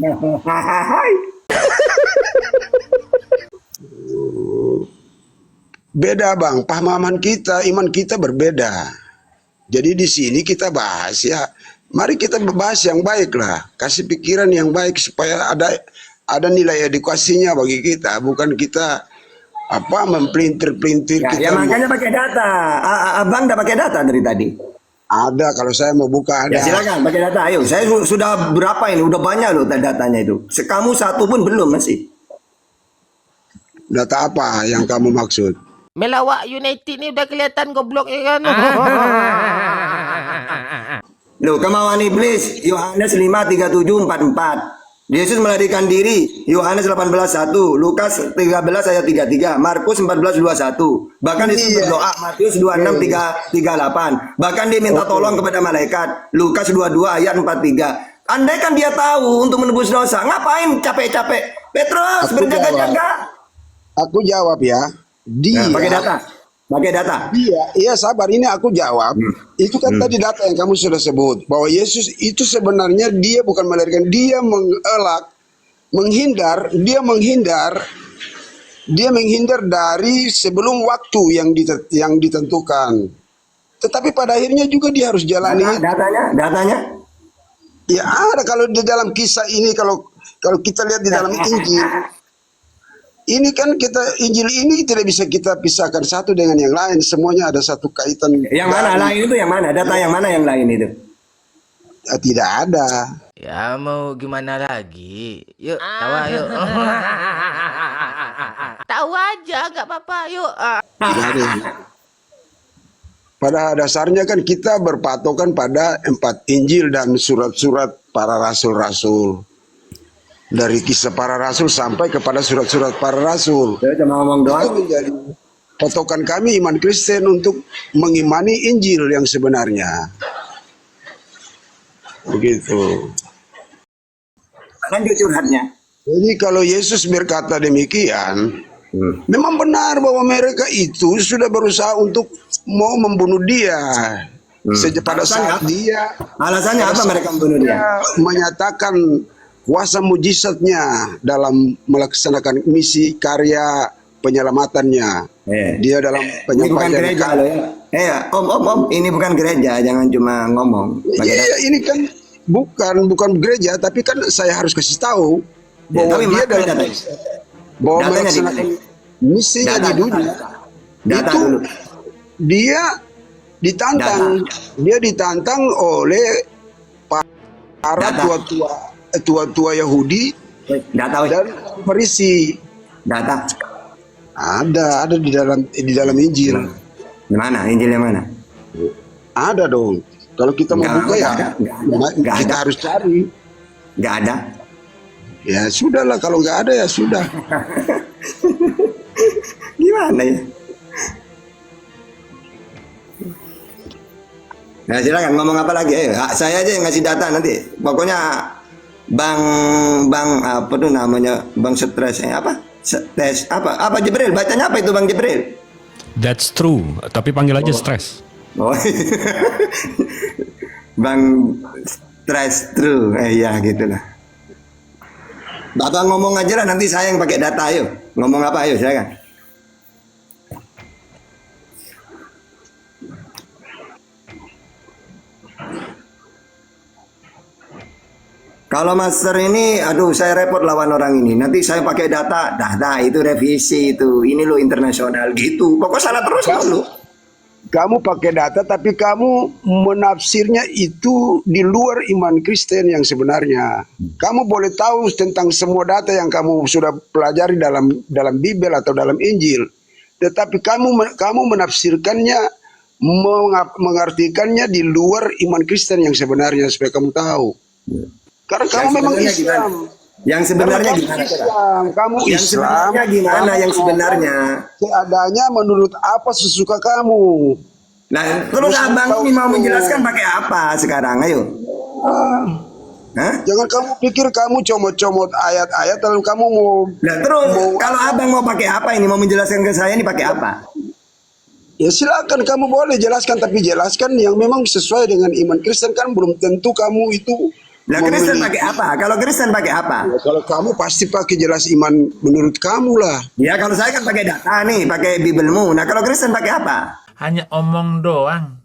Beda Bang, pemahaman kita, iman kita berbeda. Jadi di sini kita bahas ya, mari kita bahas yang baik lah, kasih pikiran yang baik supaya ada nilai edukasinya bagi kita, bukan kita mempelintir-pelintir. Ya makanya pakai data. Abang udah pakai data dari tadi. Ada, kalau saya mau buka ada. Ya silakan pakai data. Ayo, saya sudah berapa ini? Udah banyak loh datanya itu. Kamu satu pun belum masih. Data apa yang kamu maksud? Melawak United nih udah kelihatan goblok ya kan. Loh, kemauan iblis Yohanes 5:37-44. Yesus melarikan diri Yohanes 18:1, Lukas 13 ayat 33, Markus 14:21. Bahkan Yesus berdoa Matius 26:38. Bahkan dia minta tolong kepada malaikat Lukas 22 ayat 43. Andaikan dia tahu untuk menebus dosa, ngapain capek-capek? Petrus berjaga-jaga. Aku jawab ya. Dia pakai data. Iya sabar, ini aku jawab. Itu kan tadi data yang kamu sudah sebut, bahwa Yesus itu sebenarnya dia bukan melarikan, dia menghindar dari sebelum waktu yang ditentukan. Tetapi pada akhirnya juga dia harus jalani. Datanya? Ya ada, kalau di dalam kisah ini, kalau kita lihat di dalam Injil. Ini kan Injil ini tidak bisa kita pisahkan satu dengan yang lain, semuanya ada satu kaitan. Yang mana lain itu yang mana? Data yang mana yang lain itu? Ya, tidak ada. Ya mau gimana lagi? Yuk, tawa yuk. Tawa tahu aja, nggak apa-apa. Yuk. Jadi, pada dasarnya kan kita berpatokan pada 4 Injil dan surat-surat para rasul-rasul. Dari kisah para rasul sampai kepada surat-surat para rasul. Saya cuma ngomong doang. Itu menjadi patokan kami iman Kristen untuk mengimani Injil yang sebenarnya. Begitu. Lanjut curhatnya. Jadi kalau Yesus berkata demikian, memang benar bahwa mereka itu sudah berusaha untuk mau membunuh dia. Sejak pada saat dia, Alasannya apa mereka membunuh dia? menyatakan kuasa mujizatnya dalam melaksanakan misi karya penyelamatannya. Dia dalam Ini bukan penyampaian gereja loh ya. Om, ini bukan gereja, jangan cuma ngomong. Iya, ini kan bukan gereja, tapi kan saya harus kasih tahu bahwa tapi dia dalam datanya melaksanakan misinya di dunia. Itu dulu. dia ditantang oleh para tua-tua Yahudi dan Farisi. Data. Ada di dalam Injil. Di mana? Injil yang mana? Ada dong. Kalau kita mau buka ya kita harus cari. Nggak ada. Ya sudahlah, kalau nggak ada ya sudah. Gimana ya? Nah, silakan ngomong apa lagi? Ayo, saya aja yang ngasih data nanti. Pokoknya Bang apa tuh namanya? Bang Stres apa? Stres apa Jibril? Bacanya apa itu Bang Jibril? That's true, tapi panggil aja Stres. Oh. Bang Stres true. Ya gitulah. Bapak ngomong aja lah, nanti saya yang pakai data. Ayo ngomong apa? Ayo silakan. Kalau master ini, aduh saya repot lawan orang ini. Nanti saya pakai data itu revisi itu. Ini lo internasional gitu. Pokoknya salah terus lo. Kamu pakai data tapi kamu menafsirnya itu di luar iman Kristen yang sebenarnya. Kamu boleh tahu tentang semua data yang kamu sudah pelajari dalam Bible atau dalam Injil. Tetapi kamu menafsirkannya, mengartikannya di luar iman Kristen yang sebenarnya supaya kamu tahu. Karena kamu memang Islam. Yang sebenarnya gimana? Kamu yang Islam. Sebenarnya gimana yang sebenarnya? Seadanya menurut apa sesuka kamu. Nah, terus abang ini mau menjelaskan pakai apa sekarang? Ayo. Jangan kamu pikir kamu comot-comot ayat-ayat lalu kamu mau. Nah, terus kalau abang mau pakai apa ini? Mau menjelaskan ke saya ini pakai apa? Ya silakan kamu boleh jelaskan, tapi jelaskan yang memang sesuai dengan iman Kristen. Kan belum tentu kamu itu. Nah, Kristen pakai apa? Kalau Kristen pakai apa? Ya, kalau kamu pasti pakai jelas iman menurut kamu lah. Ya kalau saya kan pakai data nih, pakai Biblemu. Nah kalau Kristen pakai apa? Hanya omong doang.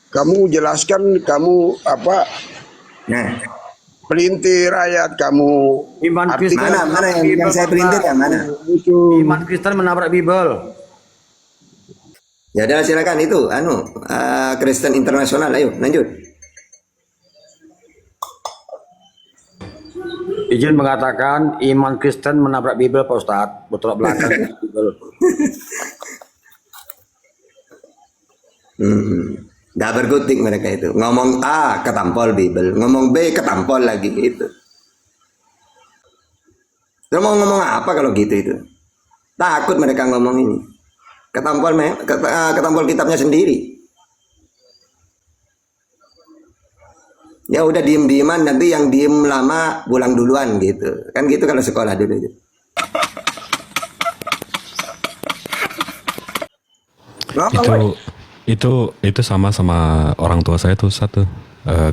Kamu jelaskan kamu apa? Nah, pelintir ayat kamu. Iman Kristen mana yang saya pelintir yang mana? Iman Kristen menabrak Bible. Ya udah silakan itu Kristen internasional, ayo lanjut. Izin mengatakan iman Kristen menabrak Bible Pak Ustadz, bertolak belakang Bible. Dah berkutik mereka itu. Ngomong A ketampol Bible, ngomong B ketampol lagi gitu. Terus mau ngomong apa kalau gitu itu? Takut mereka ngomong ini. Ketampol kitabnya sendiri. Ya udah diem-dieman, nanti yang diem lama pulang duluan gitu. Kan gitu kalau sekolah dulu itu. Itu sama orang tua saya tuh satu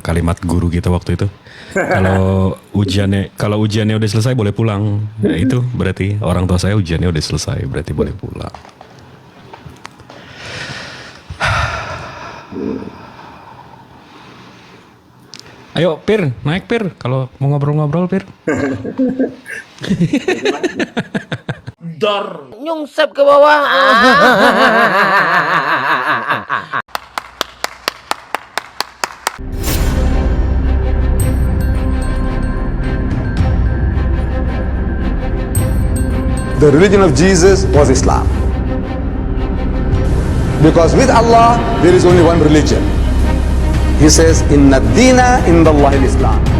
kalimat guru gitu waktu itu. Kalau ujiannya udah selesai boleh pulang. Ya, itu berarti orang tua saya ujiannya udah selesai, berarti boleh pulang. Ayo Pir, naik Pir. Kalau mau ngobrol-ngobrol Pir. Dor. Nyungsep ke bawah. the religion of Jesus was Islam. Because with Allah, there is only one religion. He says, Inna dina indallahi Islam.